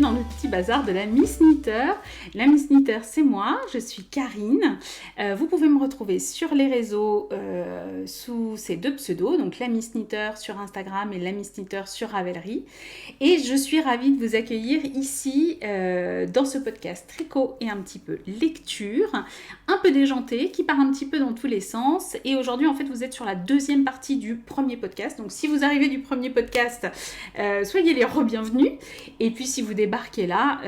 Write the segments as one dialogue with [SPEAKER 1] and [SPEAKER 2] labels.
[SPEAKER 1] dans le petit bazar de la Miss Knitter. La Miss Knitter, c'est moi, je suis Karine. Vous pouvez me retrouver sur les réseaux sous ces deux pseudos, donc la Miss Knitter sur Instagram et la Miss Knitter sur Ravelry. Et je suis ravie de vous accueillir ici dans ce podcast tricot et un petit peu lecture, un peu déjanté, qui part un petit peu dans tous les sens. Et aujourd'hui, en fait, vous êtes sur la deuxième partie du premier podcast. Donc, si vous arrivez du premier podcast, soyez les re-bienvenus. Et puis, si vous débarquez là,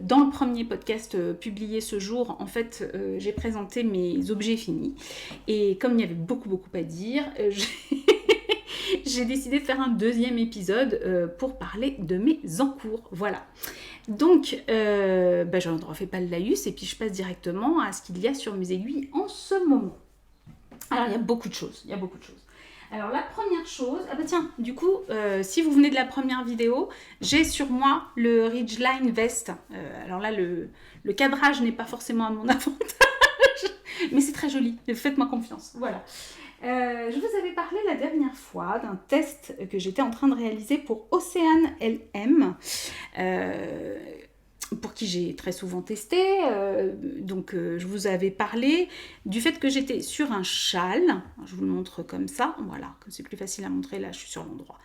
[SPEAKER 1] dans le premier podcast publié ce jour, en fait, j'ai présenté mes objets finis. Et comme il y avait beaucoup à dire, j'ai décidé de faire un deuxième épisode pour parler de mes encours. Voilà. Donc, je ne refais pas le laïus et puis je passe directement à ce qu'il y a sur mes aiguilles en ce moment. Alors, il y a beaucoup de choses. Alors, la première chose... Ah bah tiens, du coup, si vous venez de la première vidéo, j'ai sur moi le Ridgeline Vest. Alors là, le cadrage n'est pas forcément à mon avantage, mais c'est très joli. Faites-moi confiance. Voilà. Je vous avais parlé la dernière fois d'un test que j'étais en train de réaliser pour Océane LM, pour qui j'ai très souvent testé. Je vous avais parlé du fait que j'étais sur un châle. Je vous le montre comme ça, voilà, que c'est plus facile à montrer. Là, je suis sur l'endroit.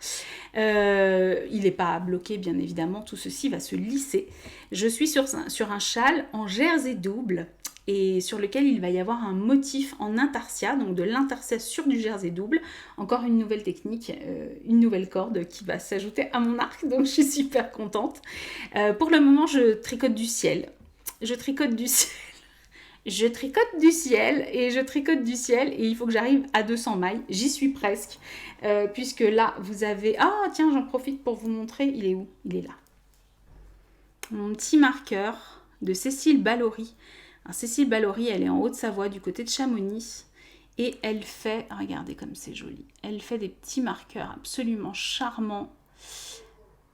[SPEAKER 1] Il n'est pas bloqué, bien évidemment. Tout ceci va se lisser. Je suis sur un châle en jersey double, et sur lequel il va y avoir un motif en intarsia, donc de l'intarsia sur du jersey double. Encore une nouvelle technique, une nouvelle corde qui va s'ajouter à mon arc, donc je suis super contente. Pour le moment, je tricote du ciel et je tricote du ciel et il faut que j'arrive à 200 mailles. J'y suis presque, puisque là, vous avez... Ah, tiens, j'en profite pour vous montrer. Il est où? Il est là. Mon petit marqueur de Cécile Ballory. Alors, Cécile Ballory, elle est en Haute-Savoie, du côté de Chamonix. Et elle fait, regardez comme c'est joli, elle fait des petits marqueurs absolument charmants.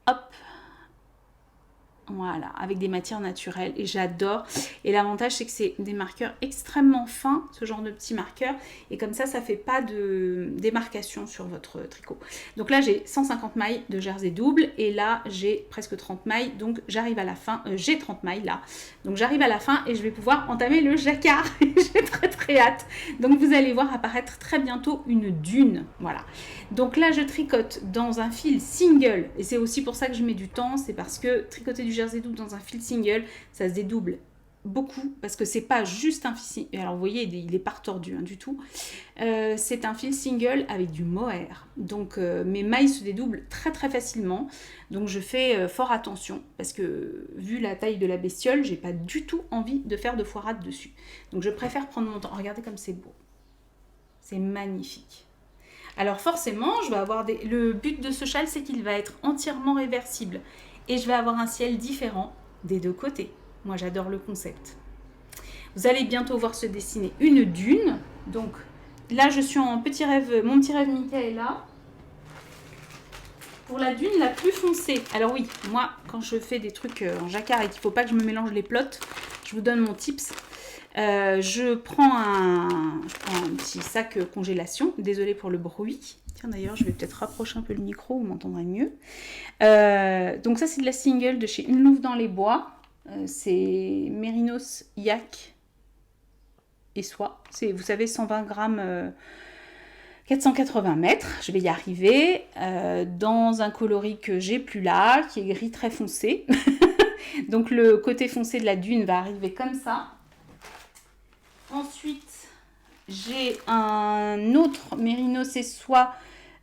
[SPEAKER 1] Hop, voilà, avec des matières naturelles, et j'adore. Et l'avantage, c'est que c'est des marqueurs extrêmement fins, ce genre de petits marqueurs, et comme ça fait pas de démarcation sur votre tricot. Donc là, j'ai 150 mailles de jersey double, et là, j'ai presque 30 mailles, donc j'arrive à la fin, j'ai 30 mailles là, donc j'arrive à la fin, et je vais pouvoir entamer le jacquard. J'ai très hâte. Donc vous allez voir apparaître très bientôt une dune, voilà. Donc là, je tricote dans un fil single, et c'est aussi pour ça que je mets du temps, c'est parce que tricoter du jersey double dans un fil single, ça se dédouble beaucoup, parce que c'est pas juste un fil single. Alors vous voyez, il est pas retordu du tout. C'est un fil single avec du mohair. Donc mes mailles se dédoublent très facilement. Donc je fais fort attention, parce que vu la taille de la bestiole, j'ai pas du tout envie de faire de foirade dessus. Donc je préfère prendre mon temps. Regardez comme c'est beau. C'est magnifique. Alors forcément, je vais avoir le but de ce châle, c'est qu'il va être entièrement réversible. Et je vais avoir un ciel différent des deux côtés. Moi, j'adore le concept. Vous allez bientôt voir se dessiner une dune. Donc là, je suis en petit rêve, mon petit rêve Michaela. Pour la dune la plus foncée. Alors oui, moi, quand je fais des trucs en jacquard et qu'il ne faut pas que je me mélange les plots, je vous donne mon tips. Je prends un petit sac congélation. Désolée pour le bruit. Tiens, d'ailleurs, je vais peut-être rapprocher un peu le micro, vous m'entendrez mieux. Donc ça, c'est de la single de chez Une Louve dans les Bois. C'est Mérinos Yak et Soie. C'est, vous savez, 120 grammes, 480 mètres. Je vais y arriver. Dans un coloris que j'ai plus là, qui est gris très foncé. Donc le côté foncé de la dune va arriver comme ça. Ensuite, j'ai un autre Mérinos et Soie,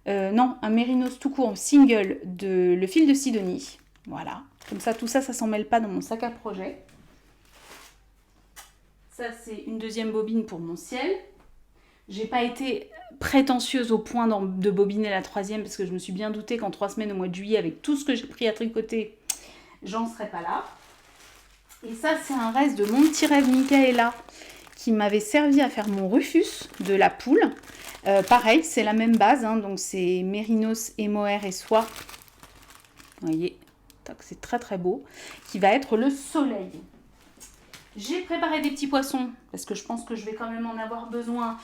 [SPEAKER 1] un Mérinos tout court single de le fil de Sidonie. Voilà, comme ça, tout ça, ça s'en mêle pas dans mon sac à projet. Ça, c'est une deuxième bobine pour mon ciel. J'ai pas été prétentieuse au point de bobiner la troisième, parce que je me suis bien doutée qu'en 3 semaines au mois de juillet, avec tout ce que j'ai pris à tricoter, j'en serais pas là. Et ça, c'est un reste de mon petit rêve Michaela, qui m'avait servi à faire mon Rufus de la poule. Pareil, c'est la même base, donc c'est Mérinos et mohair et soie. Vous voyez, c'est très beau. Qui va être le soleil. J'ai préparé des petits poissons, parce que je pense que je vais quand même en avoir besoin,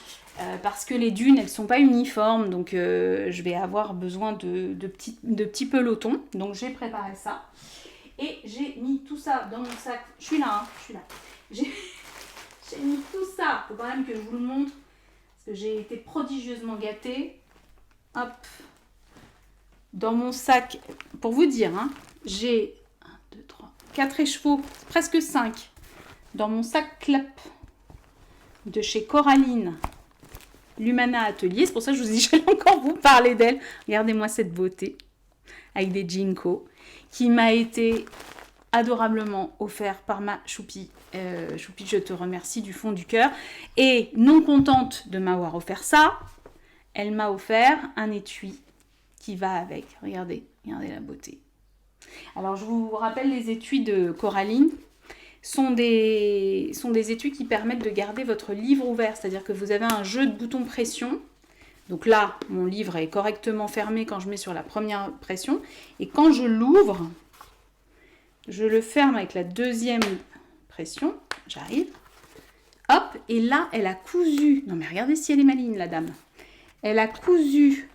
[SPEAKER 1] parce que les dunes, elles ne sont pas uniformes, donc je vais avoir besoin de petits pelotons. Donc j'ai préparé ça. Et j'ai mis tout ça dans mon sac. Je suis là, hein, je suis là. J'ai mis tout ça, il faut quand même que je vous le montre, parce que j'ai été prodigieusement gâtée. Hop, dans mon sac, pour vous dire, hein, j'ai 1, 2, 3, 4 écheveaux, presque 5, dans mon sac Clap de chez Coraline, l'Humana Atelier. C'est pour ça que je vous dis, j'allais encore vous parler d'elle. Regardez-moi cette beauté, avec des Jinko, qui m'a été adorablement offert par ma Choupi. Choupi, je te remercie du fond du cœur. Et non contente de m'avoir offert ça, elle m'a offert un étui qui va avec. Regardez, regardez la beauté. Alors, je vous rappelle, les étuis de Coraline sont des étuis qui permettent de garder votre livre ouvert. C'est-à-dire que vous avez un jeu de boutons pression. Donc là, mon livre est correctement fermé quand je mets sur la première pression. Et quand je l'ouvre, je le ferme avec la deuxième pression. J'arrive. Hop, et là, elle a cousu. Non, mais regardez si elle est maligne, la dame. Elle a cousu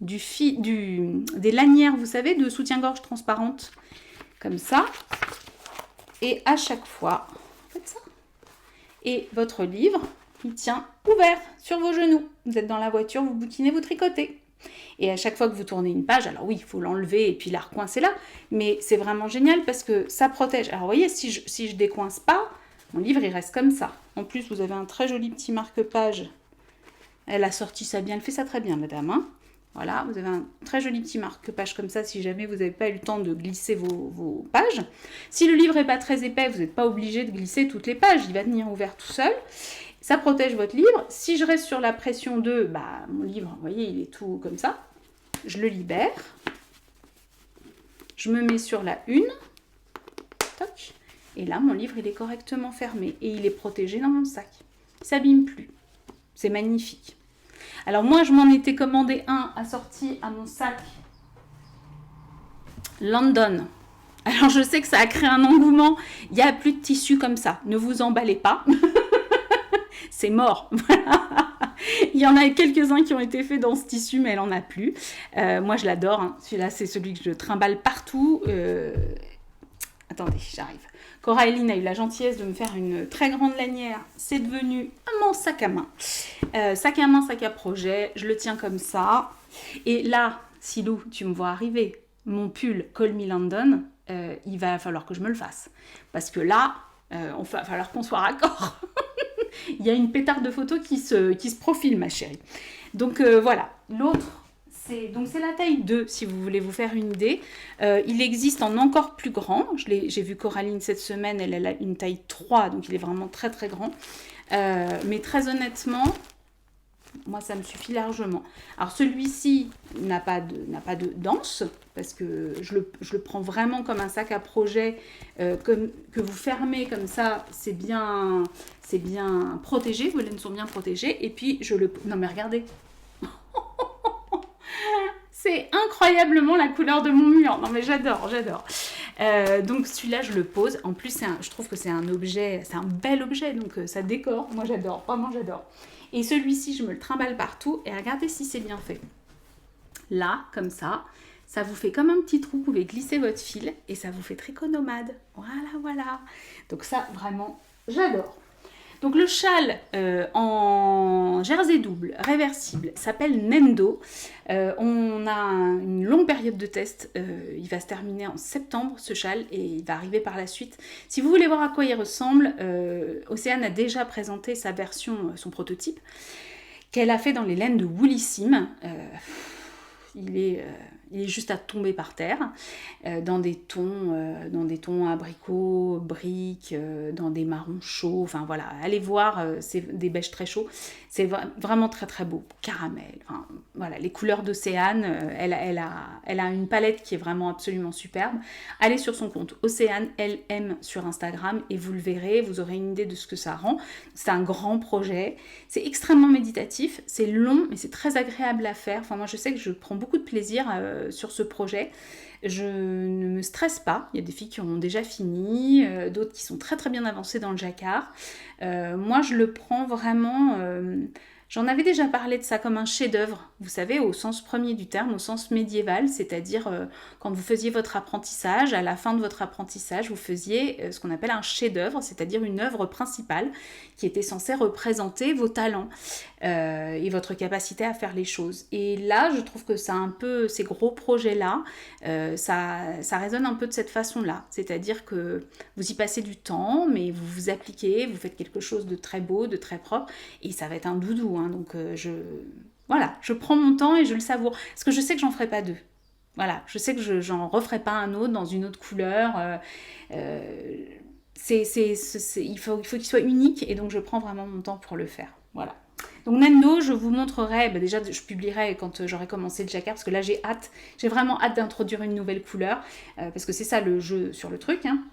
[SPEAKER 1] des lanières, vous savez, de soutien-gorge transparente. Comme ça. Et à chaque fois, faites ça. Et votre livre, il tient ouvert sur vos genoux. Vous êtes dans la voiture, vous bouquinez, vous tricotez. Et à chaque fois que vous tournez une page, alors oui, il faut l'enlever et puis la recoincer là, mais c'est vraiment génial parce que ça protège. Alors vous voyez, si je décoince pas, mon livre il reste comme ça. En plus, vous avez un très joli petit marque-page. Elle a sorti ça bien, elle fait ça très bien, madame. Hein, voilà, vous avez un très joli petit marque-page comme ça si jamais vous n'avez pas eu le temps de glisser vos pages. Si le livre n'est pas très épais, vous n'êtes pas obligé de glisser toutes les pages, il va tenir ouvert tout seul. Ça protège votre livre. Si je reste sur la pression 2, bah, mon livre, vous voyez, il est tout comme ça. Je le libère. Je me mets sur la 1. Toc. Et là, mon livre, il est correctement fermé. Et il est protégé dans mon sac. Il ne s'abîme plus. C'est magnifique. Alors moi, je m'en étais commandé un assorti à mon sac London. Alors je sais que ça a créé un engouement. Il n'y a plus de tissu comme ça. Ne vous emballez pas. C'est mort. Il y en a quelques-uns qui ont été faits dans ce tissu, mais elle n'en a plus. Moi, je l'adore. Hein. Celui-là, c'est celui que je trimballe partout. Attendez, j'arrive. Coraline a eu la gentillesse de me faire une très grande lanière. C'est devenu mon sac à main. Sac à main, sac à projet. Je le tiens comme ça. Et là, Silou, tu me vois arriver. Mon pull Call Me London, il va falloir que je me le fasse. Parce que là, il va falloir qu'on soit raccord. Il y a une pétarde de photos qui se profile, ma chérie. Donc voilà. L'autre, c'est la taille 2, si vous voulez vous faire une idée. Il existe en encore plus grand. J'ai vu Coraline cette semaine, elle a une taille 3, donc il est vraiment très très grand. Mais très honnêtement, moi ça me suffit largement. Alors celui-ci n'a pas de danse, parce que je le prends vraiment comme un sac à projet, que vous fermez comme ça, c'est bien protégé, vos laines sont bien protégées. Et puis non mais regardez, c'est incroyablement la couleur de mon mur. Non mais j'adore. Donc celui-là je le pose. En plus je trouve que c'est un bel objet, donc ça décore. Moi j'adore, vraiment j'adore. Et celui-ci je me le trimballe partout. Et regardez si c'est bien fait. Là, comme ça vous fait comme un petit trou. Vous pouvez glisser votre fil et ça vous fait tricot nomade. Voilà. Donc ça vraiment j'adore. Donc le châle en jersey double, réversible, s'appelle Nendo. On a une longue période de test. Il va se terminer en septembre, ce châle, et il va arriver par la suite. Si vous voulez voir à quoi il ressemble, Océane a déjà présenté sa version, son prototype, qu'elle a fait dans les laines de Woolissime. Il est juste à tomber par terre, dans des tons abricots, briques, dans des marrons chauds. Enfin voilà, allez voir, c'est des beiges très chauds. C'est vraiment très très beau. Caramel, enfin, voilà, les couleurs d'Océane. Elle a une palette qui est vraiment absolument superbe. Allez sur son compte Océane LM sur Instagram et vous le verrez. Vous aurez une idée de ce que ça rend. C'est un grand projet. C'est extrêmement méditatif. C'est long, mais c'est très agréable à faire. Enfin moi je sais que je prends beaucoup de plaisir sur ce projet. Je ne me stresse pas. Il y a des filles qui ont déjà fini, d'autres qui sont très très bien avancées dans le jacquard. Moi je le prends vraiment, J'en avais déjà parlé de ça comme un chef-d'œuvre, vous savez, au sens premier du terme, au sens médiéval, c'est-à-dire quand vous faisiez votre apprentissage, à la fin de votre apprentissage, vous faisiez ce qu'on appelle un chef-d'œuvre, c'est-à-dire une œuvre principale qui était censée représenter vos talents et votre capacité à faire les choses. Et là, je trouve que ça un peu, ces gros projets-là, ça résonne un peu de cette façon-là, c'est-à-dire que vous y passez du temps, mais vous vous appliquez, vous faites quelque chose de très beau, de très propre, et ça va être un doudou, hein, donc voilà, je prends mon temps et je le savoure, parce que je sais que j'en ferai pas deux. Voilà, je sais que j'en referai pas un autre dans une autre couleur. Il faut qu'il soit unique, et donc je prends vraiment mon temps pour le faire. Voilà. Donc Nendo, je vous montrerai, déjà je publierai quand j'aurai commencé le jacquard, parce que là j'ai vraiment hâte d'introduire une nouvelle couleur, parce que c'est ça le jeu sur le truc, hein.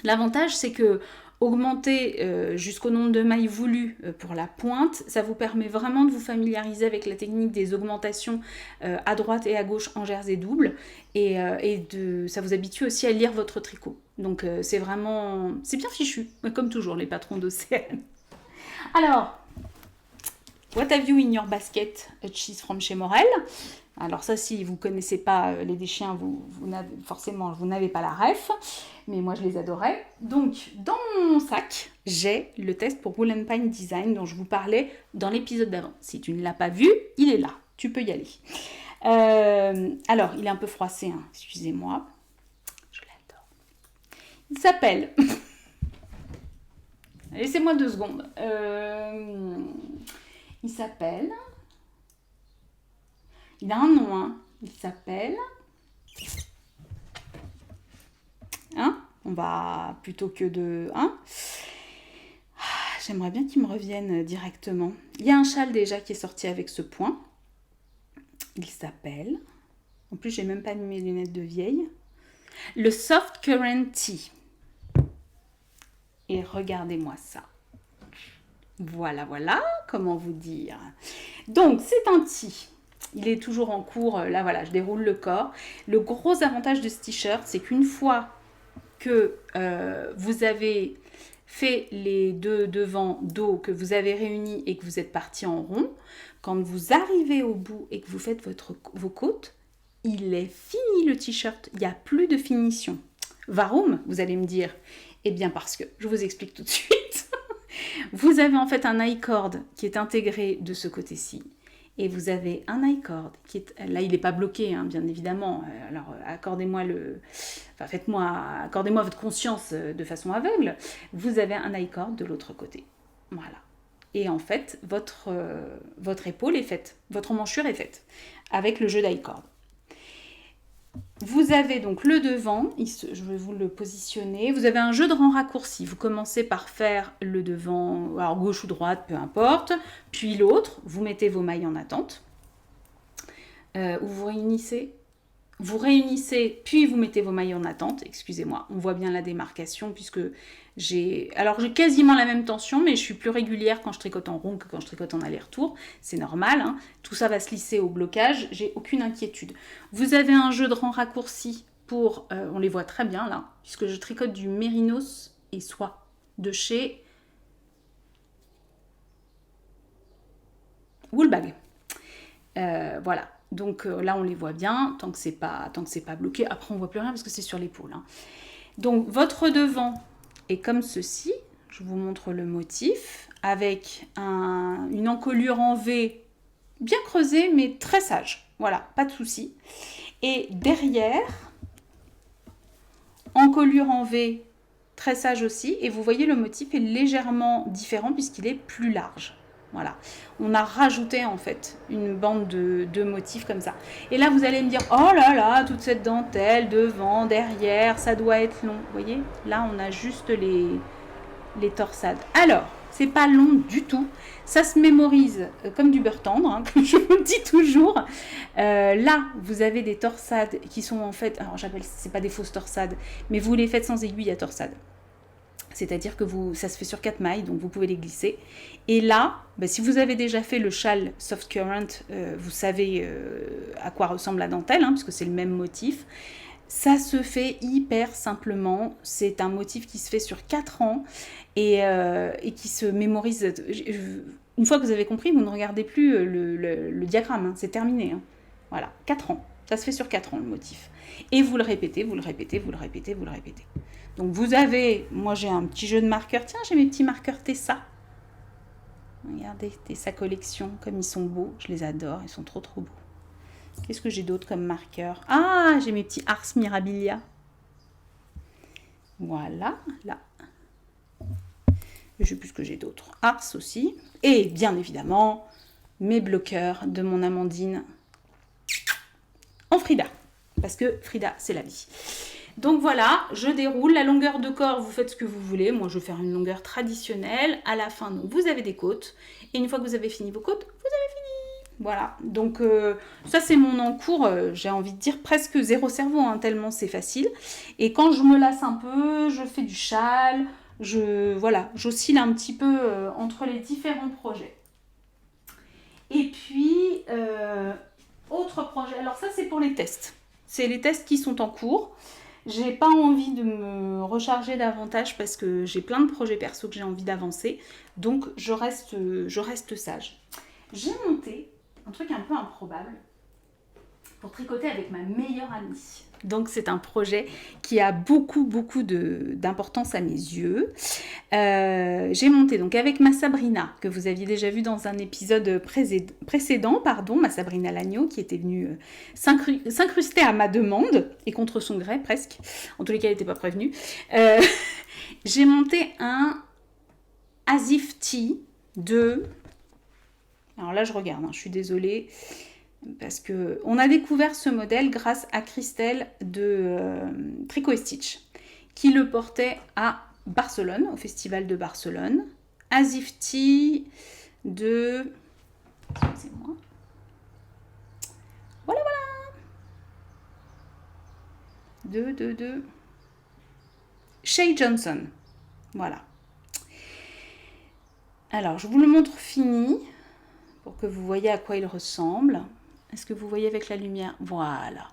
[SPEAKER 1] L'avantage, c'est que augmenter jusqu'au nombre de mailles voulues pour la pointe, ça vous permet vraiment de vous familiariser avec la technique des augmentations à droite et à gauche en jersey double, et ça vous habitue aussi à lire votre tricot. Donc c'est bien fichu, comme toujours les patrons d'Océane. Alors, what have you in your basket? A cheese from chez Morel. Alors ça, si vous ne connaissez pas les déchiens, forcément, vous n'avez pas la ref, mais moi je les adorais. Donc, dans mon sac, j'ai le test pour Wool & Pine Design dont je vous parlais dans l'épisode d'avant. Si tu ne l'as pas vu, il est là, tu peux y aller. Alors, il est un peu froissé, hein, excusez-moi. Je l'adore. Il s'appelle... Laissez-moi 2 secondes. Il s'appelle... Il a un nom, hein. Il s'appelle... Hein? On va plutôt que de... Hein? J'aimerais bien qu'il me revienne directement. Il y a un châle déjà qui est sorti avec ce point. Il s'appelle... En plus, j'ai même pas mis mes lunettes de vieille. Le Soft Current Tee. Et regardez-moi ça. Voilà, comment vous dire. Donc, c'est un tee. Il est toujours en cours, là voilà, je déroule le corps. Le gros avantage de ce t-shirt, c'est qu'une fois que vous avez fait les deux devants dos, que vous avez réunis et que vous êtes parti en rond, quand vous arrivez au bout et que vous faites vos côtes, il est fini le t-shirt, il n'y a plus de finition. Warum, vous allez me dire? Eh bien parce que, je vous explique tout de suite, vous avez en fait un i-cord qui est intégré de ce côté-ci. Et vous avez un i-cord qui est... Là, il n'est pas bloqué, hein, bien évidemment. Alors, accordez-moi votre conscience de façon aveugle. Vous avez un i-cord de l'autre côté. Voilà. Et en fait, votre épaule est faite. Votre manchure est faite avec le jeu d'i-cord. Vous avez donc le devant, je vais vous le positionner. Vous avez un jeu de rang raccourci. Vous commencez par faire le devant, alors gauche ou droite, peu importe. Puis l'autre, vous mettez vos mailles en attente. Ou vous réunissez. Vous réunissez, puis vous mettez vos mailles en attente. Excusez-moi, on voit bien la démarcation puisque j'ai quasiment la même tension, mais je suis plus régulière quand je tricote en rond que quand je tricote en aller-retour. C'est normal, hein. Tout ça va se lisser au blocage, j'ai aucune inquiétude. Vous avez un jeu de rang raccourci pour, on les voit très bien là, puisque je tricote du mérinos et soie de chez Woolbag. Voilà. Donc là, on les voit bien, tant que c'est pas bloqué. Après, on voit plus rien parce que c'est sur l'épaule, hein. Donc, votre devant est comme ceci. Je vous montre le motif avec une encolure en V bien creusée, mais très sage. Voilà, pas de souci. Et derrière, encolure en V très sage aussi. Et vous voyez, le motif est légèrement différent puisqu'il est plus large. Voilà, on a rajouté en fait une bande de motifs comme ça. Et là, vous allez me dire, oh là là, toute cette dentelle, devant, derrière, ça doit être long. Vous voyez, là, on a juste les torsades. Alors, c'est pas long du tout. Ça se mémorise comme du beurre tendre, hein, comme je vous le dis toujours. Là, vous avez des torsades qui sont en fait, alors c'est pas des fausses torsades, mais vous les faites sans aiguille à torsade. C'est-à-dire que ça se fait sur 4 mailles, donc vous pouvez les glisser. Et là, si vous avez déjà fait le châle Soft Current, vous savez à quoi ressemble la dentelle, hein, puisque c'est le même motif. Ça se fait hyper simplement. C'est un motif qui se fait sur 4 ans et qui se mémorise. une fois que vous avez compris, vous ne regardez plus le diagramme, hein, c'est terminé. Hein. Voilà, 4 ans. Ça se fait sur 4 ans, le motif. Et vous le répétez, vous le répétez, vous le répétez, vous le répétez. Donc vous avez, moi j'ai un petit jeu de marqueurs. Tiens, j'ai mes petits marqueurs Tessa. Regardez, Tessa collection, comme ils sont beaux. Je les adore, ils sont trop trop beaux. Qu'est-ce que j'ai d'autre comme marqueurs? Ah, j'ai mes petits Ars Mirabilia. Voilà, là. Je ne sais plus ce que j'ai d'autre. Ars aussi. Et bien évidemment, mes bloqueurs de mon Amandine en Frida. Parce que Frida, c'est la vie. Donc voilà, je déroule. La longueur de corps, vous faites ce que vous voulez. Moi, je vais faire une longueur traditionnelle. À la fin, donc, vous avez des côtes. Et une fois que vous avez fini vos côtes, vous avez fini. Voilà. Donc ça, c'est mon encours. J'ai envie de dire presque zéro cerveau, hein, tellement c'est facile. Et quand je me lasse un peu, je fais du châle. Voilà, j'oscille un petit peu entre les différents projets. Et puis, autre projet. Alors ça, c'est pour les tests. C'est les tests qui sont en cours. J'ai pas envie de me recharger davantage parce que j'ai plein de projets perso que j'ai envie d'avancer. Donc, je reste sage. J'ai monté un truc un peu improbable pour tricoter avec ma meilleure amie. Donc, c'est un projet qui a beaucoup d'importance à mes yeux. J'ai monté donc avec ma Sabrina, que vous aviez déjà vu dans un épisode précédent, ma Sabrina Lagneau, qui était venue s'incruster à ma demande, et contre son gré presque. En tous les cas, elle n'était pas prévenue. J'ai monté un Asif Tea de... Alors là, je regarde, hein, je suis désolée. Parce qu'on a découvert ce modèle grâce à Christelle de Tricot et Stitch, qui le portait à Barcelone, au Festival de Barcelone. Asif Tea de... Excusez-moi. Voilà. De Shea Johnson. Voilà. Alors, je vous le montre fini, pour que vous voyez à quoi il ressemble. Est-ce que vous voyez avec la lumière? Voilà.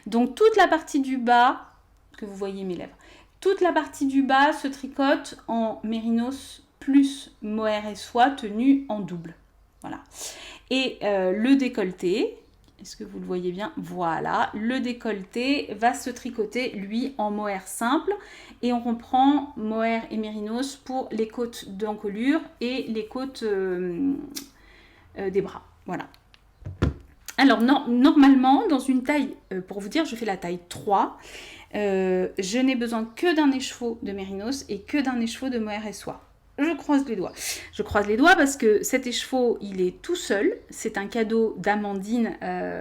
[SPEAKER 1] Donc, toute la partie du bas, que vous voyez mes lèvres, toute la partie du bas se tricote en mérinos plus mohair et soie tenu en double. Voilà. Et le décolleté, est-ce que vous le voyez bien? Voilà. Le décolleté va se tricoter, lui, en mohair simple. Et on reprend mohair et mérinos pour les côtes d'encolure et les côtes des bras. Voilà. Alors, normalement, dans une taille, pour vous dire, je fais la taille 3. Je n'ai besoin que d'un écheveau de mérinos et que d'un écheveau de mohair et soie. Je croise les doigts. Je croise les doigts parce que cet écheveau, il est tout seul. C'est un cadeau d'Amandine.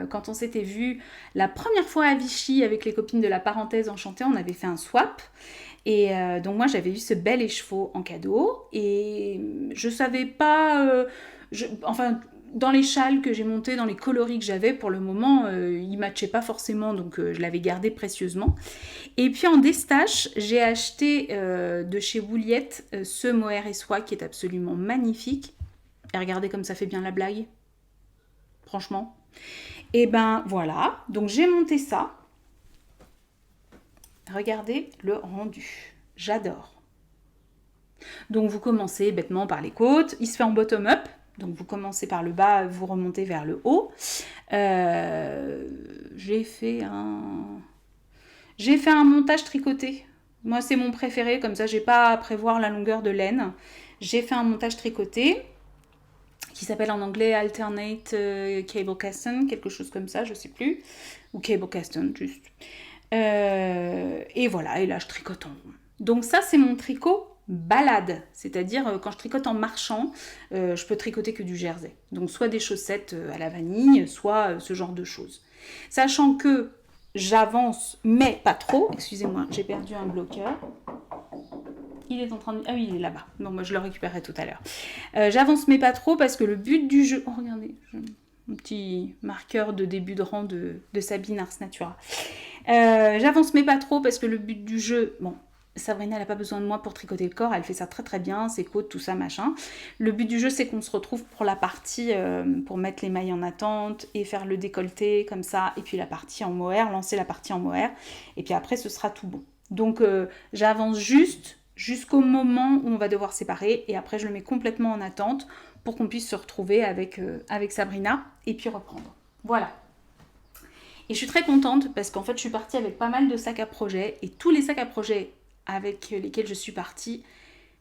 [SPEAKER 1] Quand on s'était vu la première fois à Vichy avec les copines de la parenthèse enchantée, on avait fait un swap. Et donc moi, j'avais eu ce bel écheveau en cadeau. Et je savais pas... dans les châles que j'ai montés, dans les coloris que j'avais, pour le moment, ils ne matchaient pas forcément, donc je l'avais gardé précieusement. Et puis en destache, j'ai acheté de chez Wouliette ce mohair et soie qui est absolument magnifique. Et regardez comme ça fait bien la blague. Franchement. Et ben voilà, donc j'ai monté ça. Regardez le rendu. J'adore. Donc vous commencez bêtement par les côtes. Il se fait en bottom-up. Donc vous commencez par le bas, vous remontez vers le haut. J'ai fait un montage tricoté. Moi c'est mon préféré, comme ça j'ai pas à prévoir la longueur de laine. J'ai fait un montage tricoté qui s'appelle en anglais Alternate Cable Caston, quelque chose comme ça, je sais plus. Ou Cable Caston, juste. Et voilà, et là je tricote en rond. Donc ça c'est mon tricot balade, c'est-à-dire quand je tricote en marchant, je peux tricoter que du jersey. Donc soit des chaussettes à la vanille, soit ce genre de choses. Sachant que j'avance, mais pas trop. Excusez-moi, j'ai perdu un bloqueur. Il est en train de... Ah oui, il est là-bas. Bon, moi je le récupérerai tout à l'heure. J'avance, mais pas trop, parce que le but du jeu... Oh, regardez, un petit marqueur de début de rang de Sabine Ars Natura. J'avance, mais pas trop, parce que le but du jeu... Bon, Sabrina, elle n'a pas besoin de moi pour tricoter le corps, elle fait ça très très bien, ses côtes, tout ça, machin. Le but du jeu, c'est qu'on se retrouve pour la partie, pour mettre les mailles en attente et faire le décolleté comme ça, et puis la partie en mohair, lancer la partie en mohair, et puis après, ce sera tout bon. Donc, j'avance juste jusqu'au moment où on va devoir séparer, et après, je le mets complètement en attente pour qu'on puisse se retrouver avec Sabrina et puis reprendre. Voilà. Et je suis très contente parce qu'en fait, je suis partie avec pas mal de sacs à projet et tous les sacs à projet avec lesquels je suis partie,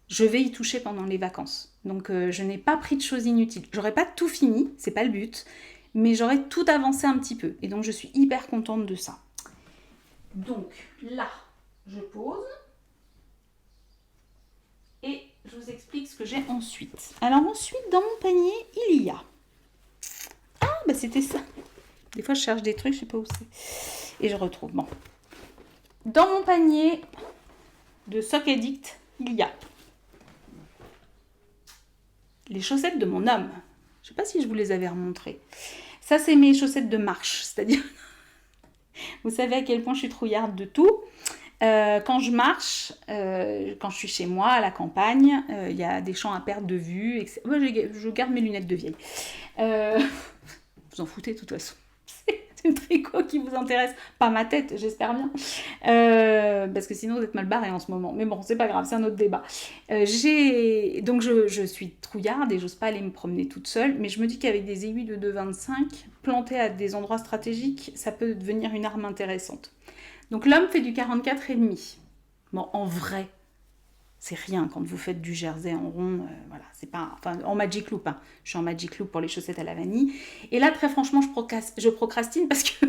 [SPEAKER 1] je vais y toucher pendant les vacances. Donc, je n'ai pas pris de choses inutiles. J'aurais pas tout fini, c'est pas le but, mais j'aurais tout avancé un petit peu. Et donc, je suis hyper contente de ça. Donc, là, je pose. Et je vous explique ce que j'ai ensuite. Alors ensuite, dans mon panier, il y a... Ah, bah c'était ça. Des fois, je cherche des trucs, je sais pas où c'est. Et je retrouve. Bon. Dans mon panier de Sock Addict, il y a les chaussettes de mon homme. Je sais pas si je vous les avais remontrées. Ça, c'est mes chaussettes de marche. C'est-à-dire, vous savez à quel point je suis trouillarde de tout. Quand je marche, quand je suis chez moi, à la campagne, il y a des champs à perte de vue. Etc. Moi, je garde mes lunettes de vieille. Vous en foutez de toute façon. C'est une tricot qui vous intéresse. Pas ma tête, j'espère bien. Parce que sinon, vous êtes mal barré en ce moment. Mais bon, c'est pas grave, c'est un autre débat. Donc, je suis trouillarde et j'ose pas aller me promener toute seule. Mais je me dis qu'avec des aiguilles de 2,25, plantées à des endroits stratégiques, ça peut devenir une arme intéressante. Donc l'homme fait du 44,5. Bon, en vrai, c'est rien quand vous faites du jersey en rond. Voilà, c'est pas... Enfin, en Magic Loop. Hein. Je suis en Magic Loop pour les chaussettes à la vanille. Et là, très franchement, je procrastine parce que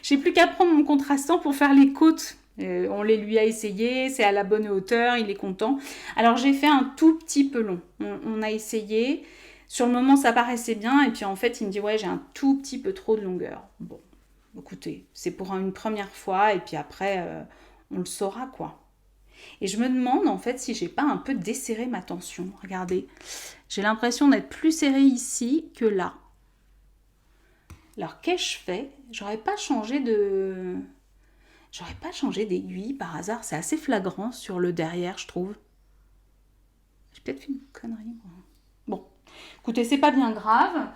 [SPEAKER 1] j'ai plus qu'à prendre mon contrastant pour faire les côtes. On les lui a essayé, c'est à la bonne hauteur, il est content. Alors j'ai fait un tout petit peu long. On a essayé. Sur le moment, ça paraissait bien. Et puis en fait, il me dit, ouais, j'ai un tout petit peu trop de longueur. Bon. Écoutez, c'est pour une première fois et puis après, on le saura quoi. Et je me demande en fait si j'ai pas un peu desserré ma tension. Regardez, j'ai l'impression d'être plus serrée ici que là. Alors qu'ai-je fait ? J'aurais pas changé d'aiguille par hasard. C'est assez flagrant sur le derrière, je trouve. J'ai peut-être fait une connerie. Moi. Bon, écoutez, c'est pas bien grave.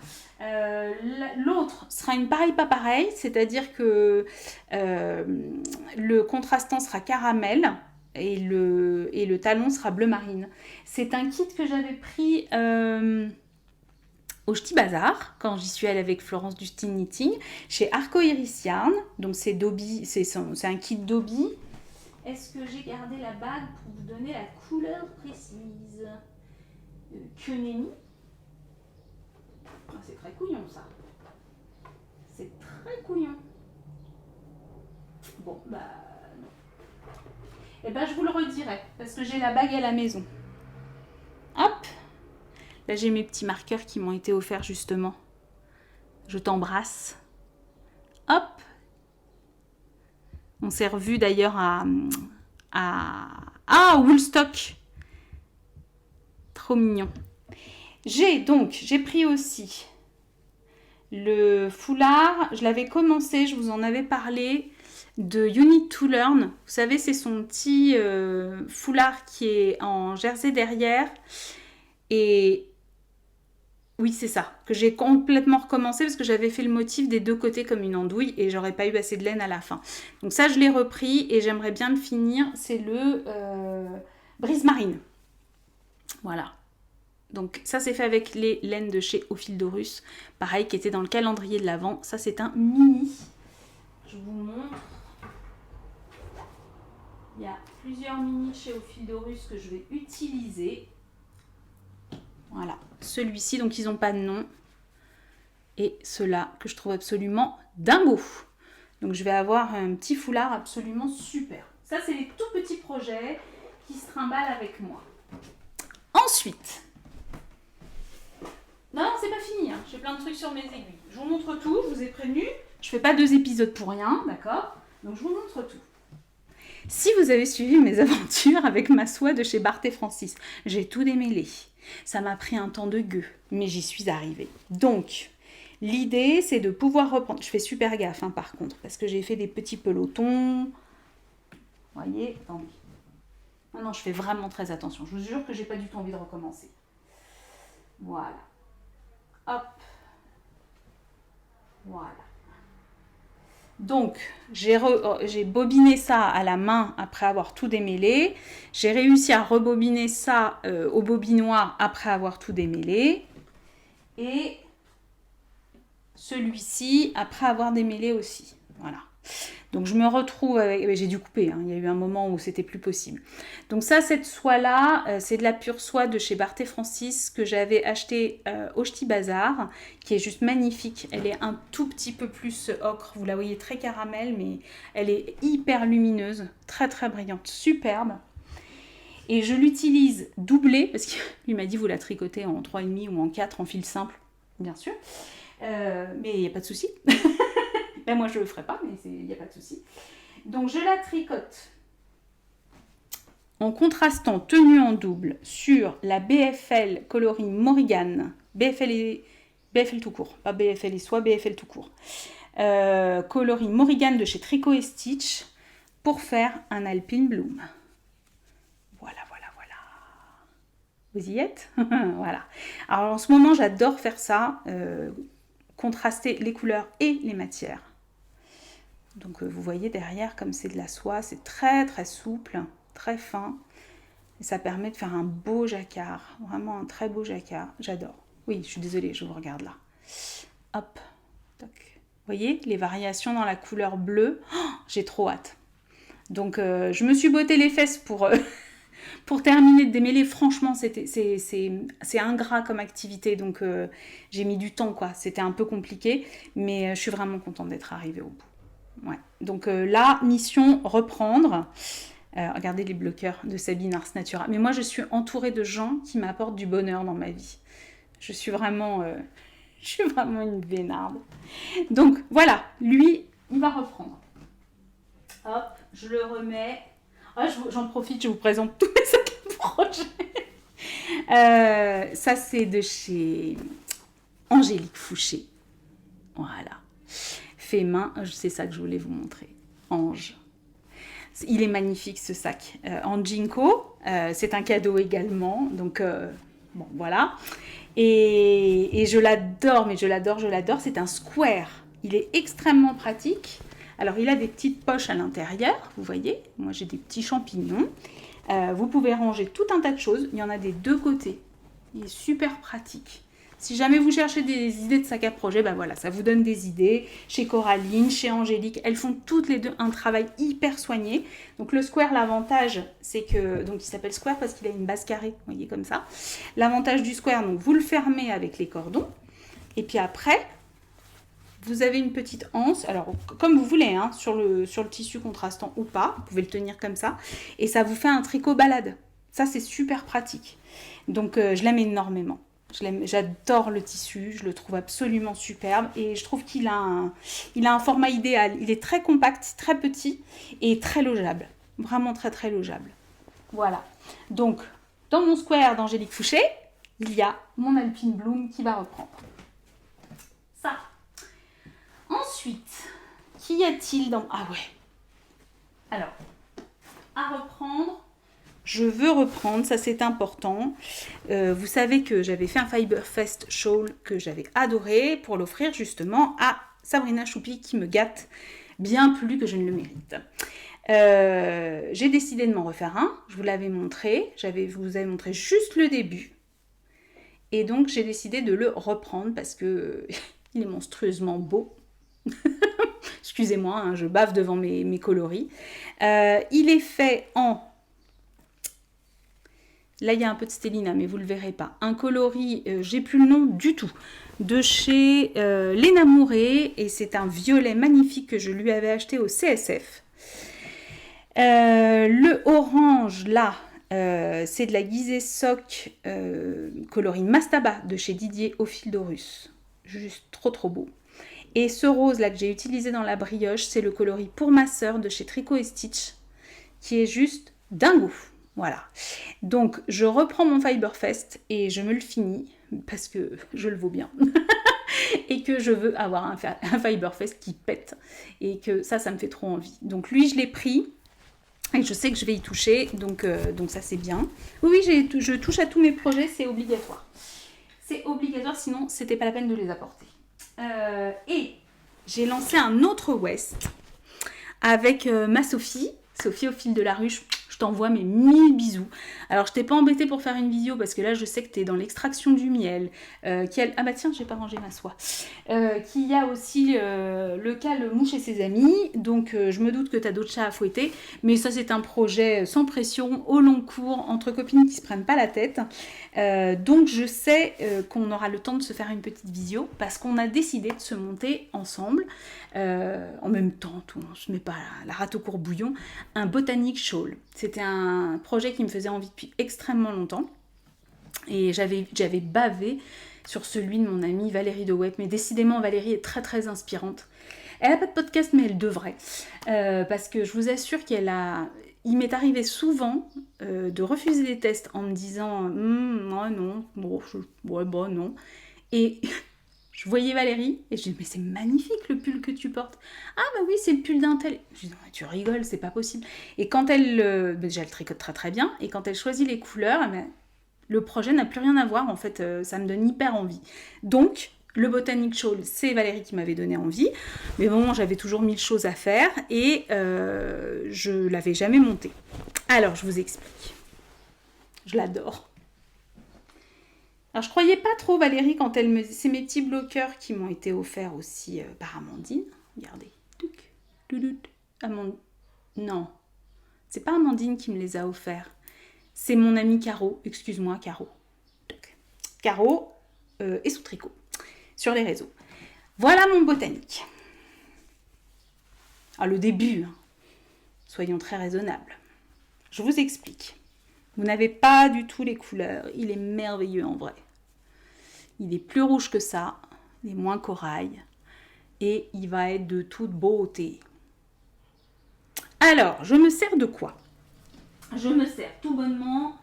[SPEAKER 1] L'autre sera une pareille pas pareille, c'est-à-dire que le contrastant sera caramel et le talon sera bleu marine. C'est un kit que j'avais pris au Ch'ti Bazar quand j'y suis allée avec Florence du Style Knitting chez Arco Iris Yarn. Donc c'est Dobby, c'est un kit Dobby. Est-ce que j'ai gardé la bague pour vous donner la couleur précise ? Kuneni. Ah, c'est très couillon ça. C'est très couillon. Bon, bah non. Eh ben je vous le redirai parce que j'ai la bague à la maison. Hop. Là j'ai mes petits marqueurs qui m'ont été offerts justement. Je t'embrasse. Hop. On s'est revus d'ailleurs à Woolstock. Trop mignon. J'ai pris aussi le foulard. Je l'avais commencé, je vous en avais parlé, de You Need to Learn. Vous savez, c'est son petit foulard qui est en jersey derrière. Et oui, c'est ça, que j'ai complètement recommencé parce que j'avais fait le motif des deux côtés comme une andouille et j'aurais pas eu assez de laine à la fin. Donc ça, je l'ai repris et j'aimerais bien le finir. C'est le brise marine. Voilà. Donc ça c'est fait avec les laines de chez Au Fil d'Horus, pareil qui était dans le calendrier de l'Avent. Ça c'est un mini. Je vous montre. Il y a plusieurs mini chez Au Fil d'Horus que je vais utiliser. Voilà, celui-ci donc ils n'ont pas de nom. Et ceux-là que je trouve absolument dingo. Donc je vais avoir un petit foulard absolument super. Ça c'est les tout petits projets qui se trimballent avec moi. Ensuite... Non, c'est pas fini, hein. J'ai plein de trucs sur mes aiguilles. Je vous montre tout, je vous ai prévenu. Je fais pas 2 épisodes pour rien, d'accord ? Donc je vous montre tout. Si vous avez suivi mes aventures avec ma soie de chez Barthé Francis, j'ai tout démêlé. Ça m'a pris un temps de gueux, mais j'y suis arrivée. Donc, l'idée, c'est de pouvoir reprendre... Je fais super gaffe, hein, par contre, parce que j'ai fait des petits pelotons. Vous voyez ? Attendez. Non, je fais vraiment très attention. Je vous jure que j'ai pas du tout envie de recommencer. Voilà. Hop. Voilà. Donc, j'ai bobiné ça à la main après avoir tout démêlé. J'ai réussi à rebobiner ça au bobinoir après avoir tout démêlé. Et celui-ci après avoir démêlé aussi. Voilà. Donc je me retrouve avec... J'ai dû couper, hein. Il y a eu un moment où c'était plus possible. Donc ça, cette soie-là, c'est de la pure soie de chez Barthé Francis que j'avais acheté au Ch'ti Bazar, qui est juste magnifique. Elle est un tout petit peu plus ocre. Vous la voyez très caramel, mais elle est hyper lumineuse, très très brillante, superbe. Et je l'utilise doublée, parce qu'il m'a dit vous la tricotez en 3,5 ou en 4 en fil simple, bien sûr. Mais il n'y a pas de souci. Ben moi je le ferai pas, mais il n'y a pas de souci. Donc je la tricote en contrastant tenue en double sur la BFL coloris Morrigan. BFL tout court, pas BFL et soie, BFL tout court. Coloris Morrigan de chez Tricot et Stitch pour faire un Alpine Bloom. Voilà. Vous y êtes? Voilà. Alors en ce moment j'adore faire ça, contraster les couleurs et les matières. Donc vous voyez derrière, comme c'est de la soie, c'est très très souple, très fin. Et ça permet de faire un beau jacquard, vraiment un très beau jacquard. J'adore. Oui, je suis désolée, je vous regarde là. Hop, toc. Vous voyez les variations dans la couleur bleue. Oh, j'ai trop hâte. Donc je me suis botté les fesses pour terminer de démêler. Franchement, c'est ingrat comme activité, donc j'ai mis du temps, quoi. C'était un peu compliqué, mais je suis vraiment contente d'être arrivée au bout. Ouais. Donc là, mission reprendre. Regardez les bloqueurs de Sabine Ars Natura. Mais moi, je suis entourée de gens qui m'apportent du bonheur dans ma vie. Je suis vraiment une vénarde. Donc voilà, lui, il va reprendre. Hop, je le remets. Oh, j'en profite, je vous présente tous mes sacs à projet. Ça, c'est de chez Angélique Fouché. Voilà. Fait main, c'est ça que je voulais vous montrer. Ange. Il est magnifique ce sac. En Jinko, c'est un cadeau également. Donc, bon, voilà. Et je l'adore, mais je l'adore. C'est un square. Il est extrêmement pratique. Alors, il a des petites poches à l'intérieur, vous voyez. Moi, j'ai des petits champignons. Vous pouvez ranger tout un tas de choses. Il y en a des deux côtés. Il est super pratique. Si jamais vous cherchez des idées de sac à projet, ben voilà, ça vous donne des idées. Chez Coraline, chez Angélique, elles font toutes les deux un travail hyper soigné. Donc le square, l'avantage, c'est que, donc il s'appelle square parce qu'il a une base carrée, vous voyez comme ça. L'avantage du square, donc vous le fermez avec les cordons. Et puis après, vous avez une petite anse, alors comme vous voulez, hein, sur le tissu contrastant ou pas, vous pouvez le tenir comme ça. Et ça vous fait un tricot balade. Ça, c'est super pratique. Donc je l'aime énormément. J'adore le tissu, je le trouve absolument superbe et je trouve qu'il a un format idéal. Il est très compact, très petit et très logeable. Vraiment très très logeable. Voilà. Donc, dans mon square d'Angélique Fouché, il y a mon Alpine Bloom qui va reprendre. Ça. Ensuite, qu'y a-t-il dans... Ah ouais. Alors, à reprendre... Je veux reprendre, ça c'est important. Vous savez que j'avais fait un Fiberfest shawl que j'avais adoré pour l'offrir justement à Sabrina Choupi qui me gâte bien plus que je ne le mérite. J'ai décidé de m'en refaire un, je vous l'avais montré, je vous avais montré juste le début. Et donc j'ai décidé de le reprendre parce que il est monstrueusement beau. Excusez-moi, hein, je bave devant mes coloris. Il est fait en... Là, il y a un peu de Stélina, mais vous ne le verrez pas. Un coloris, j'ai plus le nom du tout, de chez Léna Mouret. Et c'est un violet magnifique que je lui avais acheté au CSF. Le orange, là, c'est de la Gizeh Sock coloris Mastaba de chez Didier au fil d'Horus. Juste trop trop beau. Et ce rose là que j'ai utilisé dans la brioche, c'est le coloris pour ma sœur de chez Tricot et Stitch, qui est juste dingo. Voilà, donc je reprends mon Fiberfest et je me le finis parce que je le vaux bien et que je veux avoir un Fiberfest qui pète et que ça me fait trop envie. Donc lui je l'ai pris et je sais que je vais y toucher, donc ça c'est bien. Oui, je touche à tous mes projets, c'est obligatoire. C'est obligatoire, sinon c'était pas la peine de les apporter. Et j'ai lancé un autre West avec ma Sophie au fil de la ruche. Je t'envoie mes 1000 bisous. Alors, je t'ai pas embêtée pour faire une vidéo parce que là, je sais que tu es dans l'extraction du miel. Ah bah tiens, j'ai pas rangé ma soie. Qu'il y a aussi le cale-mouche et ses amis. Donc, je me doute que tu as d'autres chats à fouetter. Mais ça, c'est un projet sans pression, au long cours, entre copines qui se prennent pas la tête. Donc, je sais qu'on aura le temps de se faire une petite visio parce qu'on a décidé de se monter ensemble. En même temps, tout, on se met pas la rate au courbouillon, un botanic shawl. C'était un projet qui me faisait envie depuis extrêmement longtemps et j'avais bavé sur celui de mon amie Valérie de Web, mais décidément Valérie est très très inspirante. Elle n'a pas de podcast mais elle devrait, parce que je vous assure il m'est arrivé souvent de refuser des tests en me disant non, non, et je voyais Valérie et je dis mais c'est magnifique le pull que tu portes. Ah bah oui, c'est le pull d'un tel. Je dis non, mais tu rigoles, c'est pas possible. Et quand elle, déjà elle tricote très très bien, et quand elle choisit les couleurs, le projet n'a plus rien à voir, en fait, ça me donne hyper envie. Donc, le Botanic Shawl, c'est Valérie qui m'avait donné envie, mais bon, j'avais toujours 1000 choses à faire et je l'avais jamais monté. Alors, je vous explique. Je l'adore. Alors, je croyais pas trop Valérie quand elle me... C'est mes petits bloqueurs qui m'ont été offerts aussi par Amandine. Regardez. Non, c'est pas Amandine qui me les a offerts. C'est mon amie Caro. Excuse-moi, Caro. Caro et sous tricot. Sur les réseaux. Voilà mon botanique. Ah, le début. Soyons très raisonnables. Je vous explique. Vous n'avez pas du tout les couleurs. Il est merveilleux en vrai. Il est plus rouge que ça. Il est moins corail. Et il va être de toute beauté. Alors, je me sers de quoi? Je me sers tout bonnement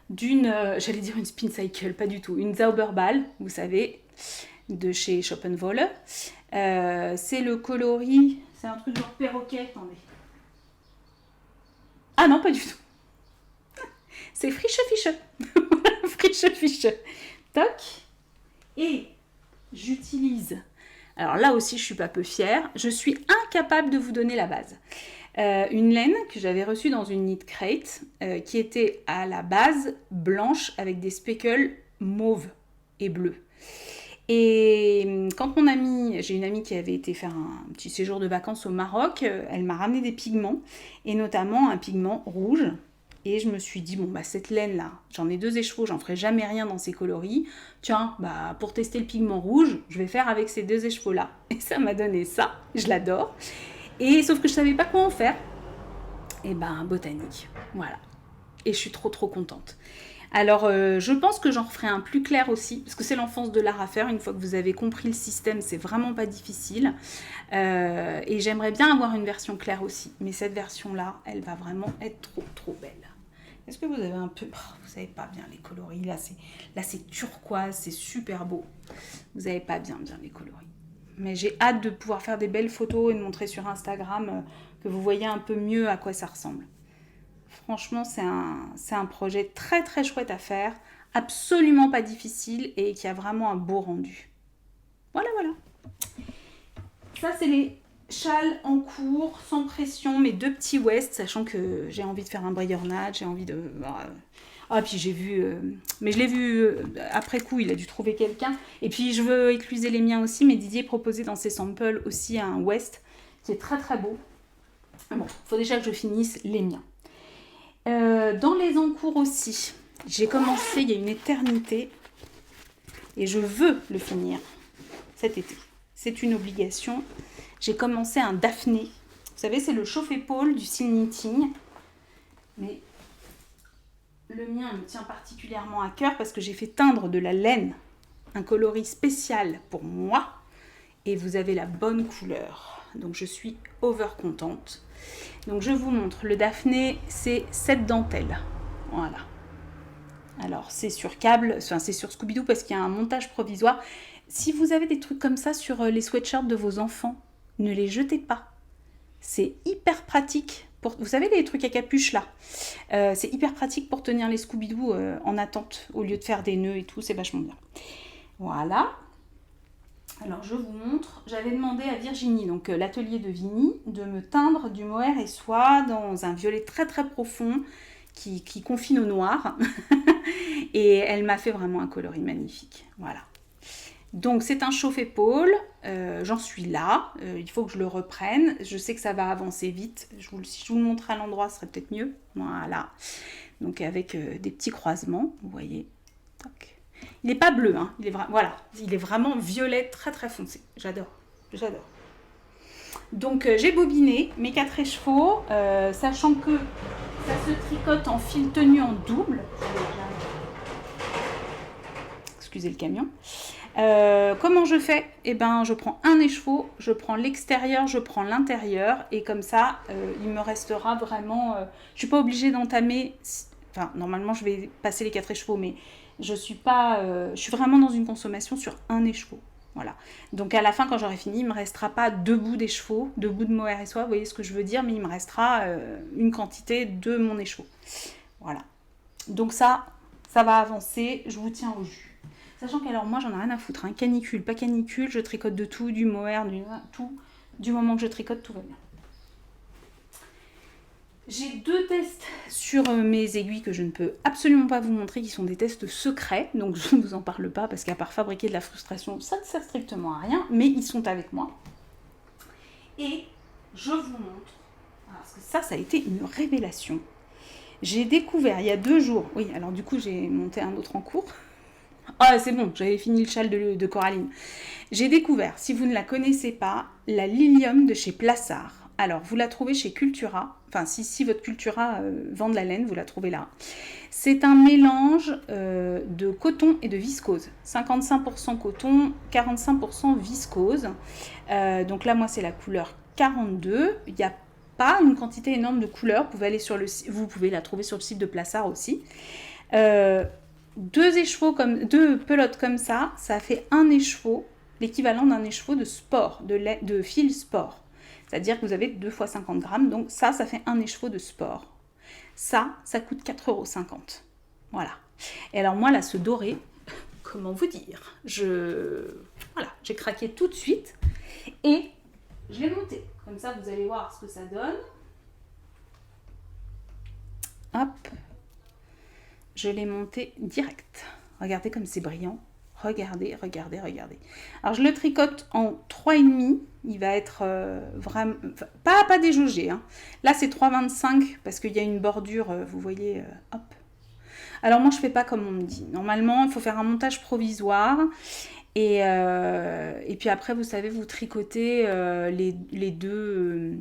[SPEAKER 1] d'une, j'allais dire une spin cycle, pas du tout. Une Zauberball, vous savez, de chez Shop & Wolle. C'est le coloris, c'est un truc genre perroquet, attendez. Ah non, pas du tout. C'est Friche-Fiche. Friche-Fiche. Toc. Et j'utilise, alors là aussi je suis pas peu fière, je suis incapable de vous donner la base. Une laine que j'avais reçue dans une knit crate qui était à la base blanche avec des speckles mauves et bleus. Et quand j'ai une amie qui avait été faire un petit séjour de vacances au Maroc, elle m'a ramené des pigments et notamment un pigment rouge. Et je me suis dit, bon, bah, cette laine-là, j'en ai 2 écheveaux, j'en ferai jamais rien dans ces coloris. Tiens, bah, pour tester le pigment rouge, je vais faire avec ces 2 écheveaux-là. Et ça m'a donné ça, je l'adore. Et sauf que je savais pas quoi en faire. Et ben, botanique, voilà. Et je suis trop contente. Alors, je pense que j'en referai un plus clair aussi, parce que c'est l'enfance de l'art à faire. Une fois que vous avez compris le système, c'est vraiment pas difficile. Et j'aimerais bien avoir une version claire aussi. Mais cette version-là, elle va vraiment être trop belle. Est-ce que vous avez un peu... Oh, vous savez pas bien les coloris. Là, c'est turquoise, c'est super beau. Vous avez pas bien les coloris. Mais j'ai hâte de pouvoir faire des belles photos et de montrer sur Instagram que vous voyez un peu mieux à quoi ça ressemble. Franchement, c'est un projet très chouette à faire, absolument pas difficile et qui a vraiment un beau rendu. Voilà. Ça, c'est les châles en cours, sans pression, mes 2 petits West, sachant que j'ai envie de faire un brayonnage, j'ai envie de... Ah, puis j'ai vu... mais je l'ai vu après coup, il a dû trouver quelqu'un. Et puis, je veux écluser les miens aussi, mais Didier proposait dans ses samples aussi un West qui est très beau. Bon, il faut déjà que je finisse les miens. Dans les encours aussi, j'ai commencé il y a une éternité et je veux le finir cet été. C'est une obligation. J'ai commencé un Daphné. Vous savez, c'est le chauffe-épaule du style knitting. Mais le mien me tient particulièrement à cœur parce que j'ai fait teindre de la laine, un coloris spécial pour moi. Et vous avez la bonne couleur. Donc je suis over contente. Donc je vous montre, le Daphné, c'est cette dentelle. Voilà. Alors c'est sur câble, enfin c'est sur Scooby-Doo parce qu'il y a un montage provisoire. Si vous avez des trucs comme ça sur les sweatshirts de vos enfants, ne les jetez pas. C'est hyper pratique. Vous savez les trucs à capuche là, c'est hyper pratique pour tenir les Scooby-Doo en attente au lieu de faire des nœuds et tout, c'est vachement bien. Voilà. Alors je vous montre, j'avais demandé à Virginie, donc l'atelier de Vini, de me teindre du mohair et soie dans un violet très très profond qui confine au noir. Et elle m'a fait vraiment un coloris magnifique. Voilà. Donc c'est un chauffe-épaule, j'en suis là, il faut que je le reprenne. Je sais que ça va avancer vite. Si je vous le montre à l'endroit, ce serait peut-être mieux. Voilà. Donc avec des petits croisements, vous voyez. Toc. Il n'est pas bleu, hein. Voilà, il est vraiment violet très très foncé. J'adore. Donc j'ai bobiné mes 4 écheveaux, sachant que ça se tricote en fil tenu en double. Excusez le camion. Comment je fais? Eh ben, je prends un écheveau, je prends l'extérieur, je prends l'intérieur, et comme ça, il me restera vraiment... je ne suis pas obligée d'entamer... Enfin, normalement, je vais passer les 4 écheveaux, mais je suis vraiment dans une consommation sur un écheveau. Voilà. Donc à la fin, quand j'aurai fini, il ne me restera pas 2 bouts d'écheveau, 2 bouts de mohair et soie, vous voyez ce que je veux dire, mais il me restera une quantité de mon écheveau. Voilà. Donc ça va avancer, je vous tiens au jus. Sachant qu'alors moi j'en ai rien à foutre, hein. Canicule, pas canicule, je tricote de tout, du mohair, tout. Du moment que je tricote, tout va bien. J'ai 2 tests sur mes aiguilles que je ne peux absolument pas vous montrer, qui sont des tests secrets, donc je ne vous en parle pas, parce qu'à part fabriquer de la frustration, ça ne sert strictement à rien, mais ils sont avec moi. Et je vous montre, parce que ça a été une révélation. J'ai découvert il y a 2 jours, oui, alors du coup j'ai monté un autre en cours. Ah, c'est bon, j'avais fini le châle de Coraline. J'ai découvert, si vous ne la connaissez pas, la Lilium de chez Plassard. Alors, vous la trouvez chez Cultura. Enfin, si votre Cultura vend de la laine, vous la trouvez là. C'est un mélange de coton et de viscose. 55% coton, 45% viscose. Donc là, moi, c'est la couleur 42. Il n'y a pas une quantité énorme de couleurs. Vous pouvez la trouver sur le site de Plassard aussi. 2 pelotes comme ça fait un écheveau, l'équivalent d'un écheveau de sport, de fil sport. C'est-à-dire que vous avez 2 fois 50 grammes, donc ça fait un écheveau de sport. Ça coûte 4,50 €. Voilà. Et alors moi là, ce doré, comment vous dire, voilà, j'ai craqué tout de suite et je l'ai monté. Comme ça, vous allez voir ce que ça donne. Hop. Je l'ai monté direct. Regardez comme c'est brillant. Regardez. Alors je le tricote en 3,5. Il va être vraiment... Pas déjaugé. Hein. Là c'est 3,25 parce qu'il y a une bordure, vous voyez, hop. Alors moi je fais pas comme on me dit. Normalement il faut faire un montage provisoire. Et puis après vous savez, vous tricotez les 2...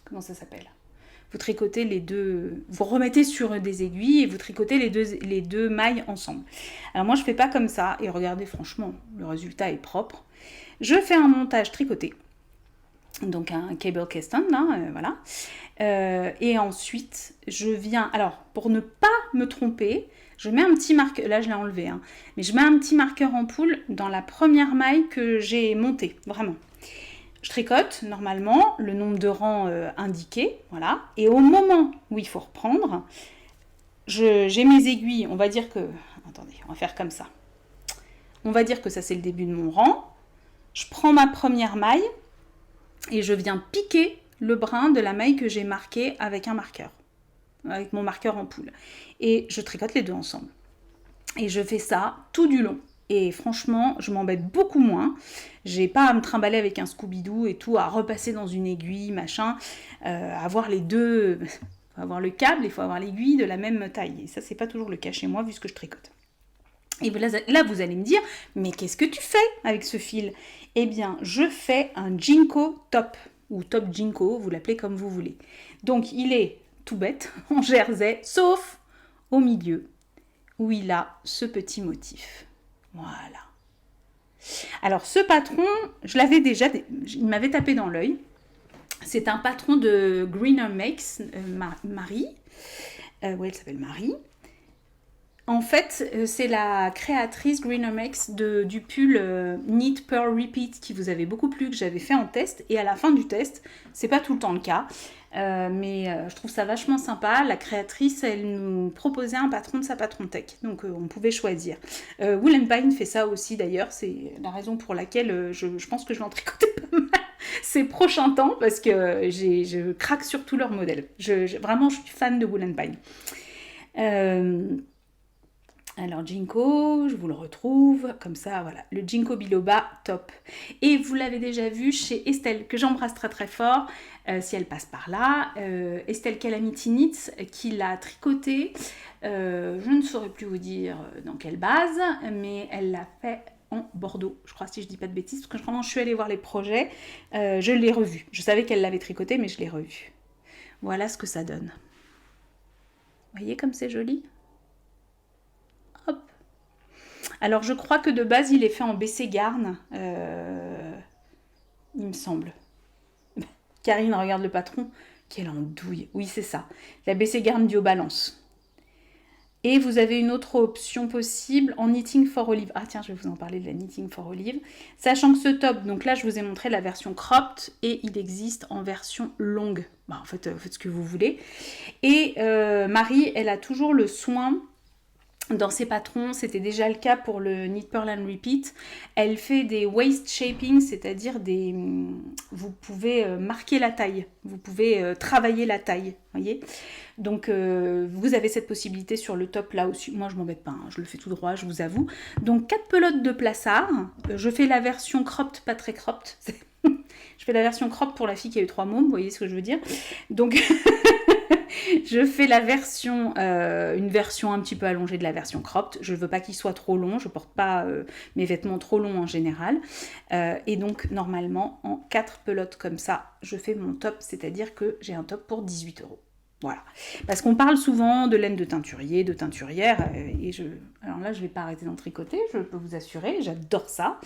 [SPEAKER 1] comment ça s'appelle ? Vous tricotez les 2, vous remettez sur des aiguilles et vous tricotez les deux mailles ensemble. Alors moi je fais pas comme ça, et regardez, franchement le résultat est propre. Je fais un montage tricoté, donc un cable cast on là, voilà. Et ensuite je viens, alors pour ne pas me tromper, je mets un petit marqueur, là je l'ai enlevé, hein, mais je mets un petit marqueur en poule dans la première maille que j'ai montée, vraiment. Je tricote normalement le nombre de rangs indiqués, voilà. Et au moment où il faut reprendre, j'ai mes aiguilles, on va dire que... Attendez, on va faire comme ça. On va dire que ça c'est le début de mon rang. Je prends ma première maille et je viens piquer le brin de la maille que j'ai marquée avec un marqueur, avec mon marqueur en poule. Et je tricote les 2 ensemble. Et je fais ça tout du long. Et franchement, je m'embête beaucoup moins. J'ai pas à me trimballer avec un Scooby-Doo et tout, à repasser dans une aiguille, machin. Avoir les 2... Il faut avoir le câble, il faut avoir l'aiguille de la même taille. Et ça, c'est pas toujours le cas chez moi, vu ce que je tricote. Et là, vous allez me dire, mais qu'est-ce que tu fais avec ce fil? Eh bien, je fais un Jinko top, ou top Jinko, vous l'appelez comme vous voulez. Donc, il est tout bête, en jersey, sauf au milieu, où il a ce petit motif. Voilà. Alors ce patron, je l'avais déjà, il m'avait tapé dans l'œil. C'est un patron de Greener Makes, Marie. Oui, elle s'appelle Marie. En fait, c'est la créatrice Greenermex du pull Knit Pearl Repeat qui vous avait beaucoup plu, que j'avais fait en test. Et à la fin du test, c'est pas tout le temps le cas, mais je trouve ça vachement sympa. La créatrice, elle nous proposait un patron de sa patron tech, donc on pouvait choisir. Wool Pine fait ça aussi d'ailleurs, c'est la raison pour laquelle je pense que je vais en tricoter pas mal ces prochains temps, parce que je craque sur tous leurs modèles. Vraiment, je suis fan de Wool Pine. Alors Jinko, je vous le retrouve, comme ça, voilà, le Jinko Biloba, top. Et vous l'avez déjà vu chez Estelle, que j'embrasse très très fort, si elle passe par là. Estelle Calamity Knits, qui l'a tricoté, je ne saurais plus vous dire dans quelle base, mais elle l'a fait en Bordeaux, je crois, si je dis pas de bêtises, parce que quand je suis allée voir les projets, je l'ai revu. Je savais qu'elle l'avait tricoté, mais je l'ai revu. Voilà ce que ça donne. Vous voyez comme c'est joli ? Hop. Alors je crois que de base il est fait en BC Garn, il me semble. Karine regarde le patron, quelle andouille. Oui c'est ça, la BC Garn Dio Balance. Et vous avez une autre option possible en Knitting for Olive. Ah tiens, je vais vous en parler de la Knitting for Olive. Sachant que ce top, donc là je vous ai montré la version cropped et il existe en version longue. Bah, en fait, faites ce que vous voulez. Et Marie, elle a toujours le soin dans ses patrons, c'était déjà le cas pour le Knit Purl and Repeat. Elle fait des waist shaping, c'est-à-dire vous pouvez marquer la taille, vous pouvez travailler la taille, voyez. Donc vous avez cette possibilité sur le top là aussi. Moi je m'embête pas, hein, je le fais tout droit, je vous avoue. Donc 4 pelotes de plaçard. Je fais la version cropped, pas très cropped. Je fais la version cropped pour la fille qui a eu 3 mômes, vous voyez ce que je veux dire. Donc je fais la version, une version un petit peu allongée de la version cropped. Je ne veux pas qu'il soit trop long, je ne porte pas mes vêtements trop longs en général. Et donc normalement, en 4 pelotes comme ça, je fais mon top, c'est-à-dire que j'ai un top pour 18 €. Voilà. Parce qu'on parle souvent de laine de teinturier, de teinturière, alors là je ne vais pas arrêter d'en tricoter, je peux vous assurer, j'adore ça.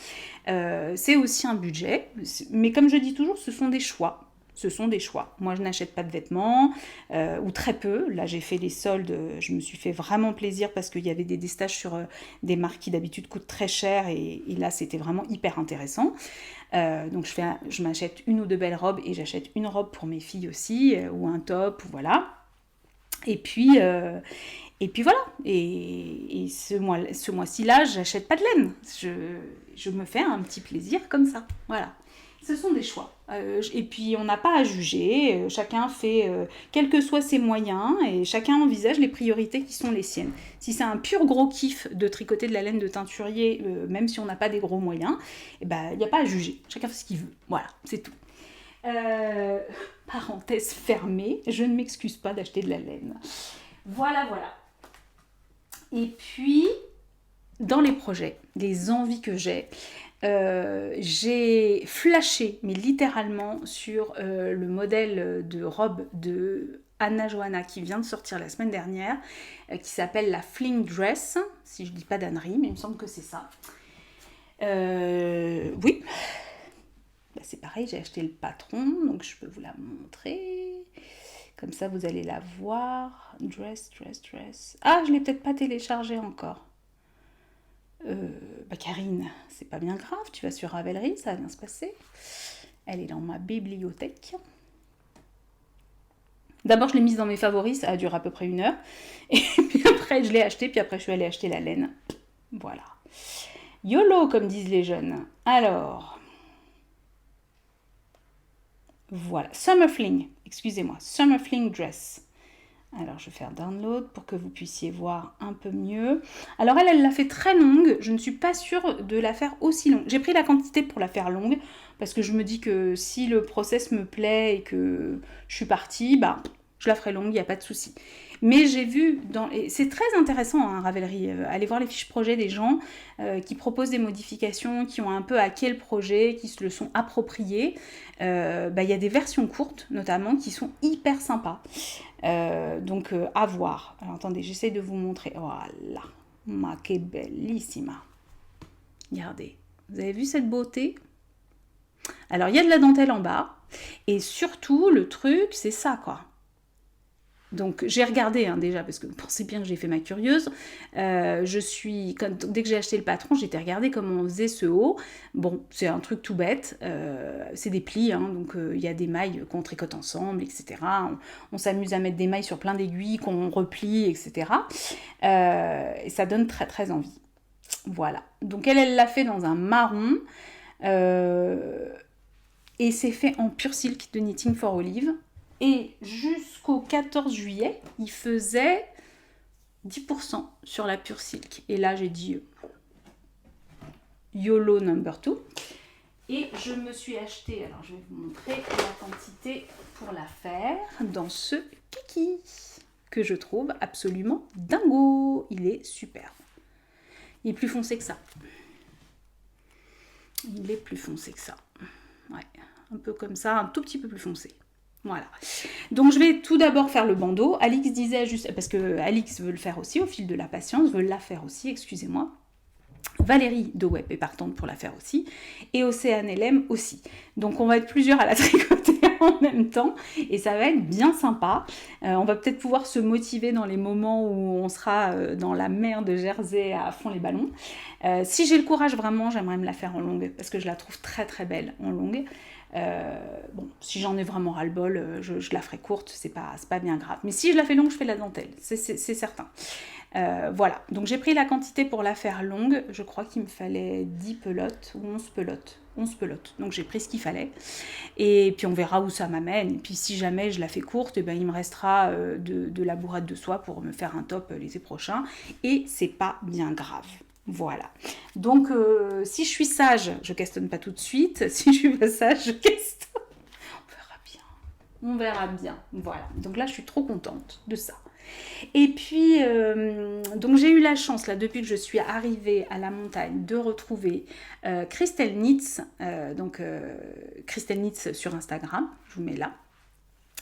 [SPEAKER 1] C'est aussi un budget, mais comme je dis toujours, ce sont des choix. Ce sont des choix. Moi, je n'achète pas de vêtements, ou très peu. Là, j'ai fait les soldes, je me suis fait vraiment plaisir parce qu'il y avait des déstages sur des marques qui d'habitude coûtent très cher et là, c'était vraiment hyper intéressant. Donc, je m'achète une ou deux belles robes et j'achète une robe pour mes filles aussi, ou un top, voilà. Et puis voilà. Et ce mois-ci là, j'achète pas de laine. Je me fais un petit plaisir comme ça. Voilà. Ce sont des choix. Et puis on n'a pas à juger. Chacun fait, quels que soient ses moyens, et chacun envisage les priorités qui sont les siennes. Si c'est un pur gros kiff de tricoter de la laine de teinturier, même si on n'a pas des gros moyens, il n'y a pas à juger. Chacun fait ce qu'il veut. Voilà, c'est tout. Parenthèse fermée, je ne m'excuse pas d'acheter de la laine. Voilà. Et puis, dans les projets, les envies que j'ai flashé, mais littéralement, sur le modèle de robe de Anna Johanna qui vient de sortir la semaine dernière, qui s'appelle la Fling Dress, si je ne dis pas d'ânerie, mais il me semble que c'est ça. Oui. Bah, c'est pareil, j'ai acheté le patron, donc je peux vous la montrer. Comme ça, vous allez la voir. Dress. Ah, je ne l'ai peut-être pas téléchargée encore. Karine, c'est pas bien grave, tu vas sur Ravelry, ça va bien se passer. Elle est dans ma bibliothèque. D'abord, je l'ai mise dans mes favoris, ça a duré à peu près 1 heure. Et puis après, je l'ai achetée, puis après, je suis allée acheter la laine. Voilà. YOLO, comme disent les jeunes. Alors, voilà. Summer Fling Dress. Alors, je vais faire download pour que vous puissiez voir un peu mieux. Alors, elle l'a fait très longue. Je ne suis pas sûre de la faire aussi longue. J'ai pris la quantité pour la faire longue parce que je me dis que si le process me plaît et que je suis partie, je la ferai longue, il n'y a pas de souci. Mais j'ai vu, c'est très intéressant, hein, Ravelry, allez voir les fiches projet des gens qui proposent des modifications, qui ont un peu hacké le projet, qui se le sont appropriés. Il y a des versions courtes, notamment, qui sont hyper sympas. Donc, à voir. Alors, attendez, j'essaie de vous montrer. Voilà. Ma che bellissima. Regardez. Vous avez vu cette beauté ? Alors, il y a de la dentelle en bas. Et surtout, le truc, c'est ça, quoi. Donc j'ai regardé déjà, parce que vous pensez bien que j'ai fait ma curieuse. Dès que j'ai acheté le patron, j'étais regardé comment on faisait ce haut. Bon, c'est un truc tout bête, c'est des plis, donc il y a des mailles qu'on tricote ensemble, etc. On s'amuse à mettre des mailles sur plein d'aiguilles qu'on replie, etc. Et ça donne très très envie. Voilà. Donc elle l'a fait dans un marron. Et c'est fait en pur silk de Knitting for Olive. Et jusqu'au 14 juillet, il faisait 10% sur la pure silk. Et là, j'ai dit YOLO number 2. Et je me suis acheté, alors je vais vous montrer la quantité pour la faire, dans ce kiki, que je trouve absolument dingo. Il est superbe. Il est plus foncé que ça. Il est plus foncé que ça. Ouais, un peu comme ça, un tout petit peu plus foncé. Voilà. Donc je vais tout d'abord faire le bandeau. Alix disait juste, parce que Alix veut le faire aussi au fil de la patience, veut la faire aussi, excusez-moi. Valérie de Web est partante pour la faire aussi. Et Océane LM aussi. Donc on va être plusieurs à la tricoter en même temps. Et ça va être bien sympa. On va peut-être pouvoir se motiver dans les moments où on sera dans la mer de Jersey à fond les ballons. Si j'ai le courage vraiment, j'aimerais me la faire en longue. Parce que je la trouve très très belle en longue. Bon, si j'en ai vraiment ras-le-bol, je la ferai courte, c'est pas bien grave. Mais si je la fais longue, je fais la dentelle, c'est certain. Voilà, donc j'ai pris la quantité pour la faire longue. Je crois qu'il me fallait 10 pelotes ou 11 pelotes. 11 pelotes, donc j'ai pris ce qu'il fallait. Et puis on verra où ça m'amène. Et puis si jamais je la fais courte, ben, il me restera de la bourrade de soie pour me faire un top l'été prochain. Et c'est pas bien grave. Voilà. Donc, si je suis sage, je questionne pas tout de suite. Si je suis pas sage, je questionne. On verra bien. On verra bien. Voilà. Donc là, je suis trop contente de ça. Et puis, donc j'ai eu la chance, là, depuis que je suis arrivée à la montagne, de retrouver Christelle Knits. Christelle Knits sur Instagram. Je vous mets là.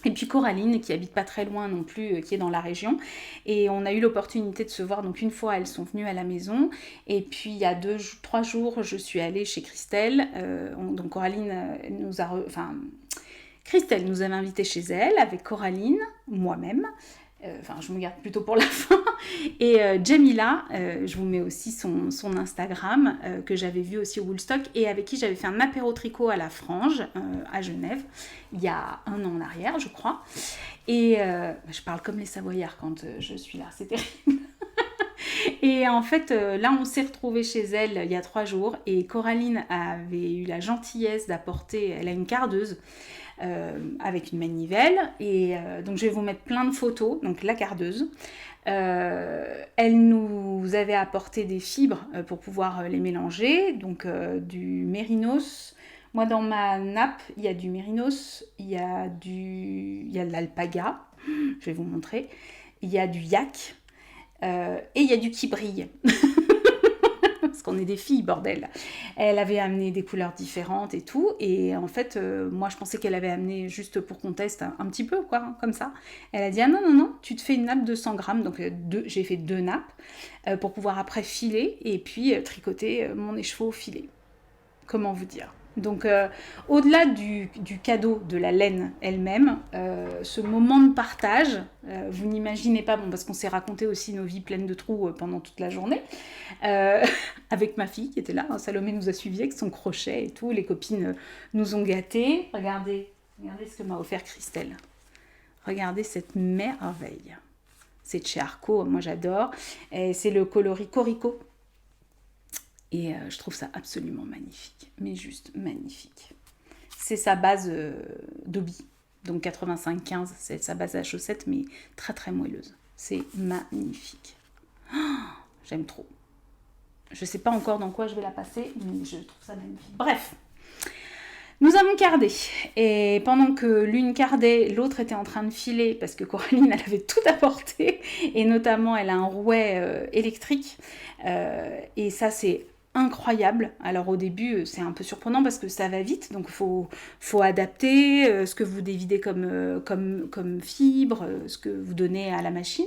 [SPEAKER 1] Et puis Coraline, qui habite pas très loin non plus, qui est dans la région. Et on a eu l'opportunité de se voir. Donc une fois, elles sont venues à la maison. Et puis il y a 3 jours, je suis allée chez Christelle. Donc Coraline Christelle nous avait invités chez elle avec Coraline, moi-même. Je me garde plutôt pour la fin. Et Jamila, je vous mets aussi son Instagram, que j'avais vu aussi au Woolstock, et avec qui j'avais fait un apéro tricot à la Frange, à Genève, il y a 1 an en arrière, je crois. Et je parle comme les Savoyards quand je suis là, c'est terrible. Et en fait, là, on s'est retrouvés chez elle il y a 3 jours, et Coraline avait eu la gentillesse d'apporter, elle a une cardeuse, avec une manivelle, et donc je vais vous mettre plein de photos, donc la cardeuse. Elle nous avait apporté des fibres pour pouvoir les mélanger, donc du mérinos. Moi dans ma nappe, il y a du mérinos, il y a de l'alpaga, je vais vous montrer, il y a du yak, et il y a du qui brille. Parce qu'on est des filles, bordel. Elle avait amené des couleurs différentes et tout, et en fait, moi je pensais qu'elle avait amené juste pour qu'on teste un petit peu, quoi, comme ça. Elle a dit, ah non, tu te fais une nappe de 100 grammes, donc j'ai fait 2 nappes, pour pouvoir après filer, et puis tricoter mon écheveau au filet. Comment vous dire ? Donc, au-delà du cadeau de la laine elle-même, ce moment de partage, vous n'imaginez pas, bon, parce qu'on s'est raconté aussi nos vies pleines de trous pendant toute la journée, avec ma fille qui était là, Salomé nous a suivis avec son crochet et tout, les copines nous ont gâtés. Regardez ce que m'a offert Christelle. Regardez cette merveille. C'est de chez Arco, moi j'adore. Et c'est le coloris Corico. Et je trouve ça absolument magnifique, mais juste magnifique. C'est sa base d'obi, donc 85-15, c'est sa base à chaussettes, mais très très moelleuse. C'est magnifique. Oh, j'aime trop. Je ne sais pas encore dans quoi je vais la passer, mais je trouve ça magnifique. Bref, nous avons cardé. Et pendant que l'une cardait, l'autre était en train de filer, parce que Coraline, elle avait tout apporté, et notamment, elle a un rouet électrique, et ça, c'est incroyable. Alors au début c'est un peu surprenant parce que ça va vite, donc faut adapter ce que vous dévidez comme fibre, ce que vous donnez à la machine.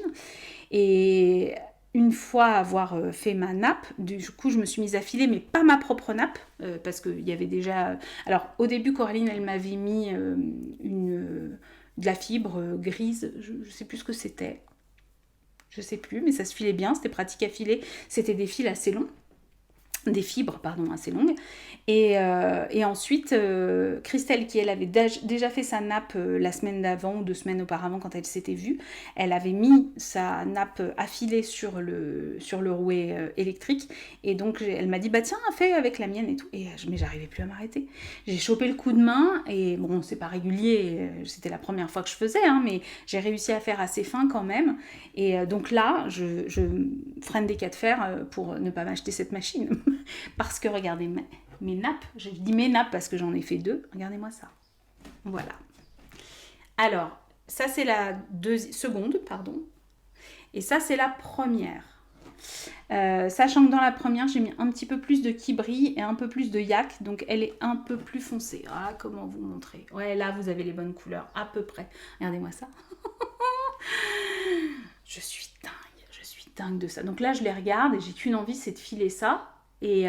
[SPEAKER 1] Et une fois avoir fait ma nappe, du coup je me suis mise à filer, mais pas ma propre nappe, parce qu'il y avait déjà... Alors au début Coraline elle m'avait mis de la fibre grise, je ne sais plus ce que c'était. Je sais plus, mais ça se filait bien, c'était pratique à filer. C'était des fils assez longs. Des fibres, pardon, assez longues. Et ensuite, Christelle, qui elle avait déjà fait sa nappe la semaine d'avant ou 2 semaines auparavant quand elle s'était vue, elle avait mis sa nappe affilée sur le rouet électrique. Et donc, elle m'a dit, bah tiens, fais avec la mienne et tout. Mais j'arrivais plus à m'arrêter. J'ai chopé le coup de main et bon, c'est pas régulier, c'était la première fois que je faisais, hein, mais j'ai réussi à faire assez fin quand même. Et donc là, je freine des cas de fer pour ne pas m'acheter cette machine. Parce que regardez mes nappes, je dis mes nappes parce que j'en ai fait 2, regardez-moi ça. Voilà. Alors, ça c'est la seconde, pardon. Et ça c'est la première. Sachant que dans la première, j'ai mis un petit peu plus de kibri et un peu plus de yak, donc elle est un peu plus foncée. Ah, comment vous montrer? Ouais, là vous avez les bonnes couleurs, à peu près. Regardez-moi ça. Je suis dingue de ça. Donc là, je les regarde et j'ai qu'une envie, c'est de filer ça. Et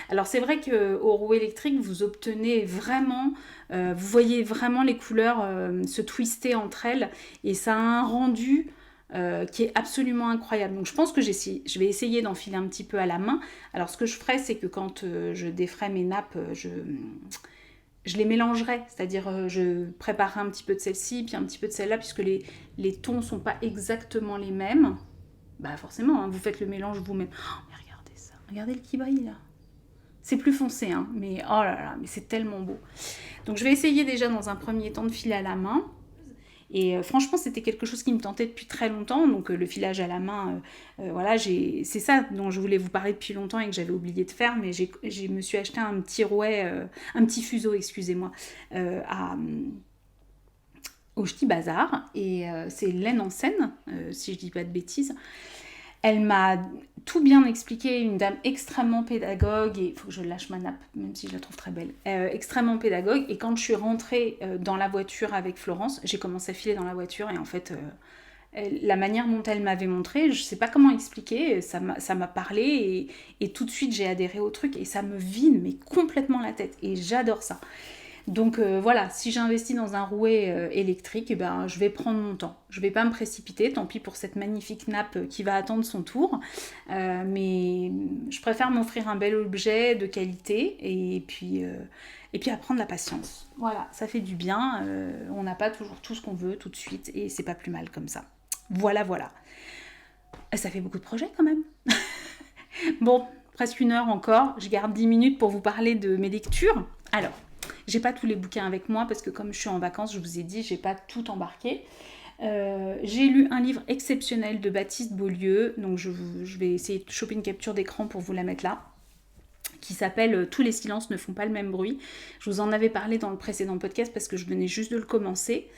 [SPEAKER 1] alors c'est vrai qu'au rouet électrique vous obtenez vraiment, vous voyez vraiment les couleurs se twister entre elles et ça a un rendu qui est absolument incroyable. Donc je pense que je vais essayer d'enfiler un petit peu à la main. Alors ce que je ferai, c'est que quand je déferai mes nappes, je les mélangerai, c'est-à-dire je préparerai un petit peu de celle-ci puis un petit peu de celle-là puisque les tons sont pas exactement les mêmes. Bah forcément, hein, vous faites le mélange vous-même. Oh, mais regardez ça, regardez le kibri là. C'est plus foncé, hein, mais oh là là, mais c'est tellement beau. Donc je vais essayer déjà dans un premier temps de filer à la main. Et franchement, c'était quelque chose qui me tentait depuis très longtemps. Donc le filage à la main, voilà, c'est ça dont je voulais vous parler depuis longtemps et que j'avais oublié de faire. Mais je me suis acheté un petit rouet, un petit fuseau, excusez-moi, au Ch'ti Bazar. Et c'est Laine en Seine, si je dis pas de bêtises. Elle m'a tout bien expliqué, une dame extrêmement pédagogue, et il faut que je lâche ma nappe, même si je la trouve très belle, extrêmement pédagogue, et quand je suis rentrée dans la voiture avec Florence, j'ai commencé à filer dans la voiture, et en fait, la manière dont elle m'avait montré, je ne sais pas comment expliquer, ça m'a parlé, et tout de suite j'ai adhéré au truc, et ça me vide mais complètement la tête, et j'adore ça. Donc voilà, si j'investis dans un rouet électrique, ben, je vais prendre mon temps. Je ne vais pas me précipiter, tant pis pour cette magnifique nappe qui va attendre son tour. Mais je préfère m'offrir un bel objet de qualité et puis apprendre la patience. Voilà, ça fait du bien. On n'a pas toujours tout ce qu'on veut tout de suite et c'est pas plus mal comme ça. Voilà. Ça fait beaucoup de projets quand même. Bon, presque 1 heure encore. Je garde 10 minutes pour vous parler de mes lectures. Alors, j'ai pas tous les bouquins avec moi parce que comme je suis en vacances, je vous ai dit, j'ai pas tout embarqué. J'ai lu un livre exceptionnel de Baptiste Beaulieu, donc je vais essayer de choper une capture d'écran pour vous la mettre là, qui s'appelle « Tous les silences ne font pas le même bruit ». Je vous en avais parlé dans le précédent podcast parce que je venais juste de le commencer.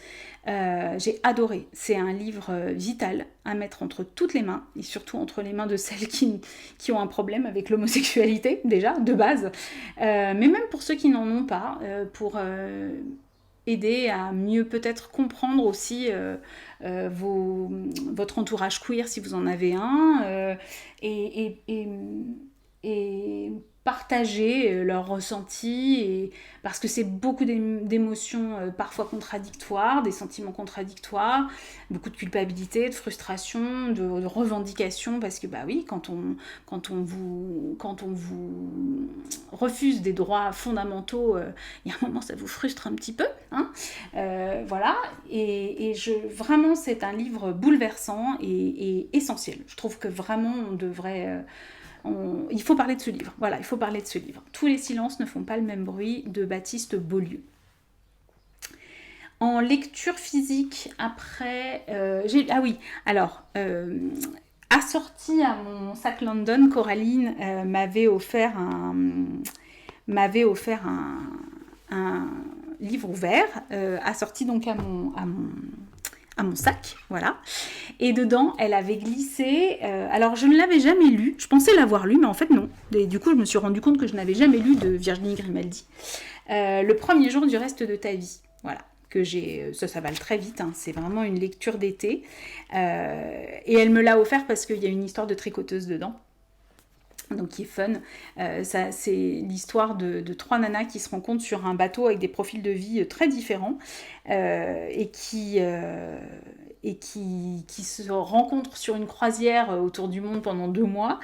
[SPEAKER 1] J'ai adoré. C'est un livre vital à mettre entre toutes les mains, et surtout entre les mains de celles qui ont un problème avec l'homosexualité, déjà, de base. Mais même pour ceux qui n'en ont pas, pour aider à mieux peut-être comprendre aussi votre entourage queer si vous en avez un, et partager leurs ressentis, parce que c'est beaucoup d'émotions parfois contradictoires, des sentiments contradictoires, beaucoup de culpabilité, de frustration, de revendication, parce que bah oui, quand on vous refuse des droits fondamentaux, il y a un moment ça vous frustre un petit peu, hein, voilà, vraiment c'est un livre bouleversant et essentiel. Je trouve que vraiment on devrait... il faut parler de ce livre, voilà, il faut parler de ce livre. Tous les silences ne font pas le même bruit, de Baptiste Beaulieu. En lecture physique, après, assorti à mon sac London, Coraline m'avait offert un livre ouvert, assorti donc à mon sac, voilà. Et dedans, elle avait glissé... alors, je ne l'avais jamais lu. Je pensais l'avoir lu, mais en fait, non. Et du coup, je me suis rendu compte que je n'avais jamais lu de Virginie Grimaldi. Le premier jour du reste de ta vie. Voilà. Que j'ai... Ça va très vite. Hein. C'est vraiment une lecture d'été. Et elle me l'a offert parce qu'il y a une histoire de tricoteuse dedans. donc qui est fun. C'est l'histoire de trois nanas qui se rencontrent sur un bateau avec des profils de vie très différents et qui se rencontrent sur une croisière autour du monde pendant 2 mois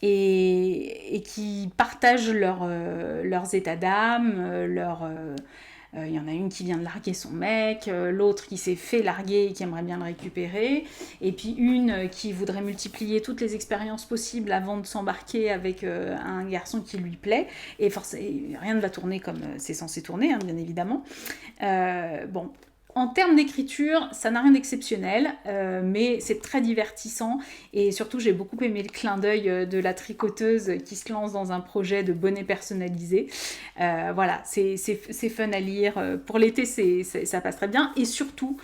[SPEAKER 1] et qui partagent leurs états d'âme, il y en a une qui vient de larguer son mec, l'autre qui s'est fait larguer et qui aimerait bien le récupérer, et puis une qui voudrait multiplier toutes les expériences possibles avant de s'embarquer avec un garçon qui lui plaît, et rien ne va tourner comme c'est censé tourner, hein, bien évidemment. Bon, en termes d'écriture, ça n'a rien d'exceptionnel, mais c'est très divertissant et surtout j'ai beaucoup aimé le clin d'œil de la tricoteuse qui se lance dans un projet de bonnet personnalisé. Voilà, c'est fun à lire. Pour l'été, ça passe très bien et surtout,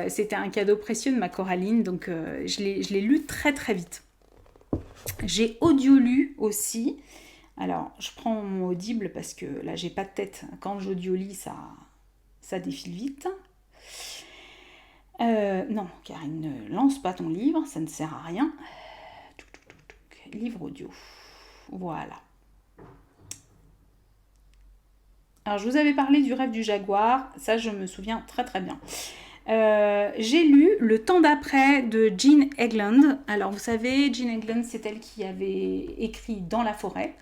[SPEAKER 1] c'était un cadeau précieux de ma Coraline, donc je l'ai lu très très vite. J'ai audio-lu aussi. Alors, je prends mon Audible parce que là, j'ai pas de tête. Quand j'audio-lis, ça défile vite. Non, Karine, ne lance pas ton livre, ça ne sert à rien. Livre audio. Voilà. Alors, je vous avais parlé du rêve du jaguar, ça je me souviens très très bien. J'ai lu Le temps d'après de Jean Egland. Alors, vous savez, Jean Egland, c'est elle qui avait écrit Dans la forêt.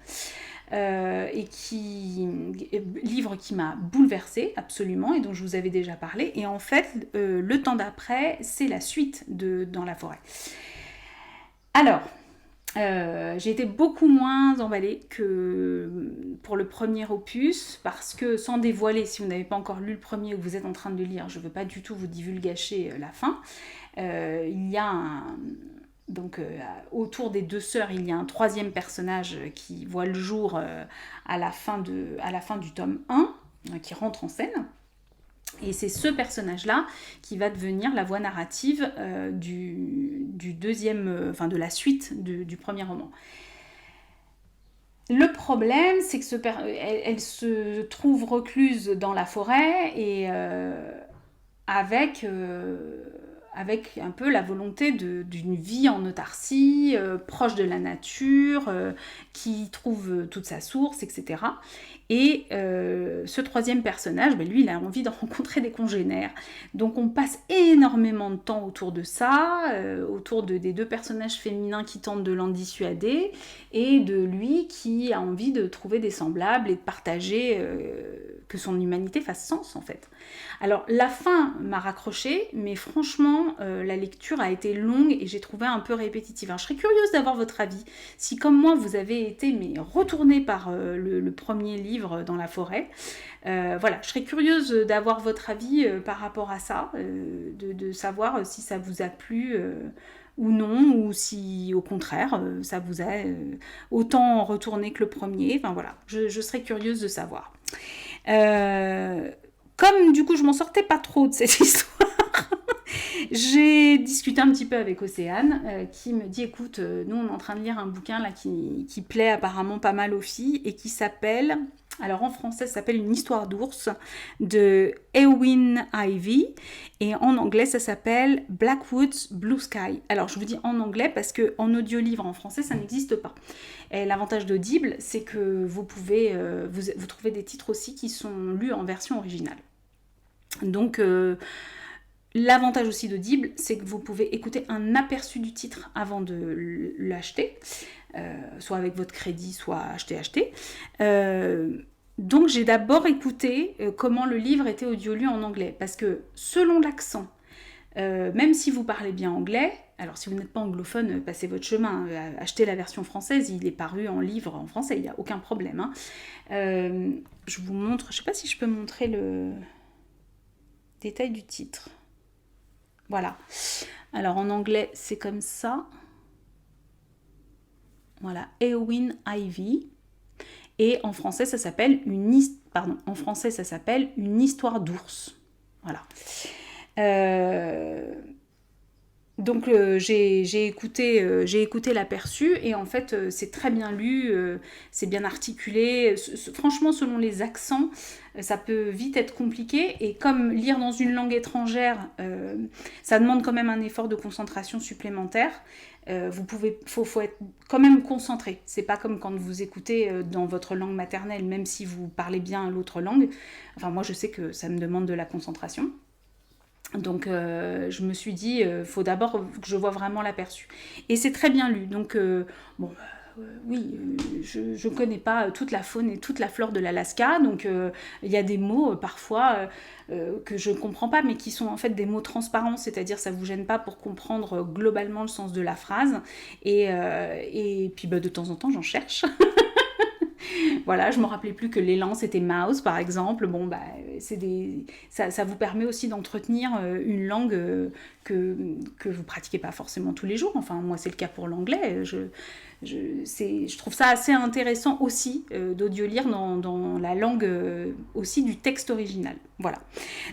[SPEAKER 1] Livre qui m'a bouleversée absolument et dont je vous avais déjà parlé, et en fait Le temps d'après c'est la suite de Dans la forêt. Alors j'ai été beaucoup moins emballée que pour le premier opus parce que, sans dévoiler, si vous n'avez pas encore lu le premier ou que vous êtes en train de le lire, je ne veux pas du tout vous divulgacher la fin. Il y a donc autour des deux sœurs, il y a un troisième personnage qui voit le jour à la fin du tome 1, qui rentre en scène. Et c'est ce personnage-là qui va devenir la voix narrative du deuxième, de la suite du premier roman. Le problème, c'est que elle se trouve recluse dans la forêt et avec un peu la volonté d'une vie en autarcie, proche de la nature, qui trouve toute sa source, etc. Et ce troisième personnage, lui, il a envie de rencontrer des congénères. Donc on passe énormément de temps autour de ça, autour des deux personnages féminins qui tentent de l'en dissuader, et de lui qui a envie de trouver des semblables et de partager, que son humanité fasse sens, en fait. Alors, la fin m'a raccrochée, mais franchement, la lecture a été longue et j'ai trouvé un peu répétitive. Alors, je serais curieuse d'avoir votre avis. Si, comme moi, vous avez été retourné par le premier livre Dans la forêt, voilà, je serais curieuse d'avoir votre avis par rapport à ça, de savoir si ça vous a plu ou non, ou si au contraire ça vous a autant retourné que le premier. Enfin voilà, je serais curieuse de savoir. Comme du coup je m'en sortais pas trop de cette histoire, j'ai discuté un petit peu avec Océane qui me dit écoute, nous on est en train de lire un bouquin là qui plaît apparemment pas mal aux filles et qui s'appelle, alors en français ça s'appelle Une histoire d'ours de Eowyn Ivey et en anglais ça s'appelle Blackwood's Blue Sky. Alors je vous dis en anglais parce que en audiolivre en français ça n'existe pas. Et l'avantage d'Audible c'est que vous pouvez vous trouvez des titres aussi qui sont lus en version originale. Donc l'avantage aussi d'Audible, c'est que vous pouvez écouter un aperçu du titre avant de l'acheter, soit avec votre crédit, soit acheter. Donc j'ai d'abord écouté comment le livre était audio-lu en anglais, parce que selon l'accent, même si vous parlez bien anglais, alors si vous n'êtes pas anglophone, passez votre chemin, achetez la version française, il est paru en livre en français, il n'y a aucun problème. Hein. Je vous montre, je ne sais pas si je peux montrer le détail du titre. Voilà. Alors en anglais, c'est comme ça. Voilà, Eowyn Ivey. Et en français, ça s'appelle Une histoire d'ours. Voilà. Donc j'ai écouté l'aperçu et en fait c'est très bien lu, c'est bien articulé. Franchement, selon les accents, ça peut vite être compliqué. Et comme lire dans une langue étrangère, ça demande quand même un effort de concentration supplémentaire. Faut être quand même concentré. C'est pas comme quand vous écoutez dans votre langue maternelle, même si vous parlez bien l'autre langue. Enfin, moi je sais que ça me demande de la concentration. Donc je me suis dit, faut d'abord que je vois vraiment l'aperçu. Et c'est très bien lu. Donc bon, oui, je ne connais pas toute la faune et toute la flore de l'Alaska. Donc il y a des mots parfois que je ne comprends pas, mais qui sont en fait des mots transparents. C'est-à-dire ça ne vous gêne pas pour comprendre globalement le sens de la phrase. Et puis de temps en temps, j'en cherche. Voilà, je me rappelais plus que l'élan c'était mouse par exemple. Bon, ça vous permet aussi d'entretenir une langue que vous pratiquez pas forcément tous les jours. Enfin, moi c'est le cas pour l'anglais. Je trouve ça assez intéressant aussi d'audio-lire dans la langue aussi du texte original. Voilà.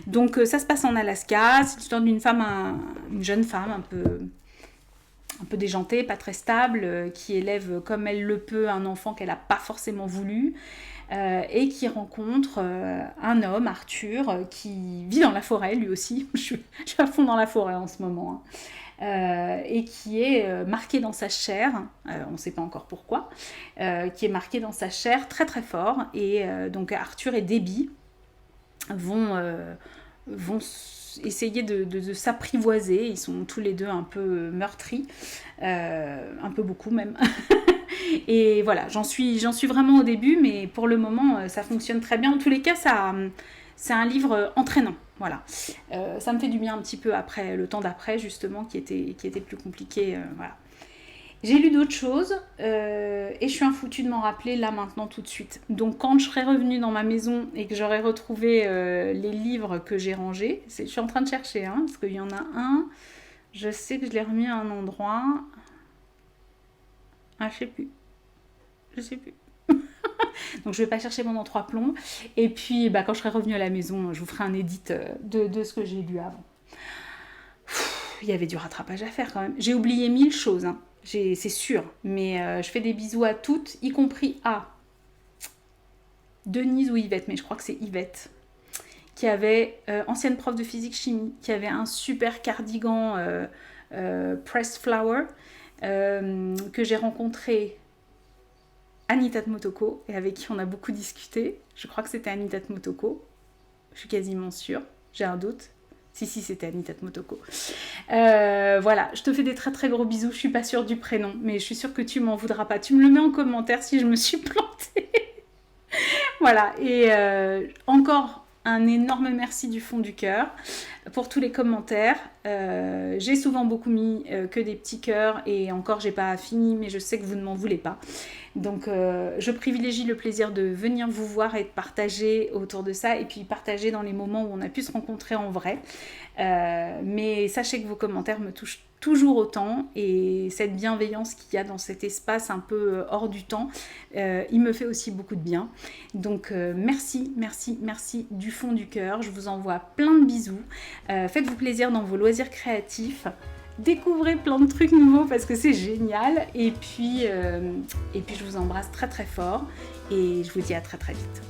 [SPEAKER 1] Donc ça se passe en Alaska. C'est l'histoire d'une femme, une jeune femme un peu déjantée, pas très stable, qui élève comme elle le peut un enfant qu'elle n'a pas forcément voulu, et qui rencontre un homme, Arthur, qui vit dans la forêt lui aussi. Je suis à fond dans la forêt en ce moment. Et qui est marqué dans sa chair, on ne sait pas encore pourquoi, qui est marqué dans sa chair très très fort. Et donc Arthur et Debbie vont essayer de s'apprivoiser. Ils sont tous les deux un peu meurtris, un peu beaucoup même. Et voilà, j'en suis vraiment au début, mais pour le moment, ça fonctionne très bien. En tous les cas, c'est un livre entraînant. Voilà, ça me fait du bien un petit peu après, le temps d'après justement, qui était plus compliqué. Voilà. J'ai lu d'autres choses et je suis un foutu de m'en rappeler là maintenant tout de suite. Donc quand je serai revenue dans ma maison et que j'aurai retrouvé les livres que j'ai rangés, je suis en train de chercher, hein, parce qu'il y en a un, je sais que je l'ai remis à un endroit. Ah, je sais plus. Donc je vais pas chercher pendant 3 plombs. Et puis quand je serai revenue à la maison, je vous ferai un edit de ce que j'ai lu avant. Il y avait du rattrapage à faire quand même. J'ai oublié 1000 choses, hein. C'est sûr, mais je fais des bisous à toutes, y compris à Denise ou Yvette, mais je crois que c'est Yvette, qui avait, ancienne prof de physique-chimie, qui avait un super cardigan Pressed Flower, que j'ai rencontré Anita Motoko, et avec qui on a beaucoup discuté. Je crois que c'était Anita Motoko, je suis quasiment sûre, j'ai un doute. Si, c'était Anita Motoko. Voilà, je te fais des très très gros bisous. Je suis pas sûre du prénom, mais je suis sûre que tu m'en voudras pas. Tu me le mets en commentaire si je me suis plantée. Voilà, et encore un énorme merci du fond du cœur pour tous les commentaires. J'ai souvent beaucoup mis que des petits cœurs, et encore j'ai pas fini, mais je sais que vous ne m'en voulez pas. Donc je privilégie le plaisir de venir vous voir et de partager autour de ça, et puis partager dans les moments où on a pu se rencontrer en vrai. Mais sachez que vos commentaires me touchent toujours autant, et cette bienveillance qu'il y a dans cet espace un peu hors du temps, il me fait aussi beaucoup de bien. Donc merci du fond du cœur. Je vous envoie plein de bisous. Faites-vous plaisir dans vos loisirs créatifs. Découvrez plein de trucs nouveaux parce que c'est génial. Et puis je vous embrasse très très fort, et je vous dis à très très vite.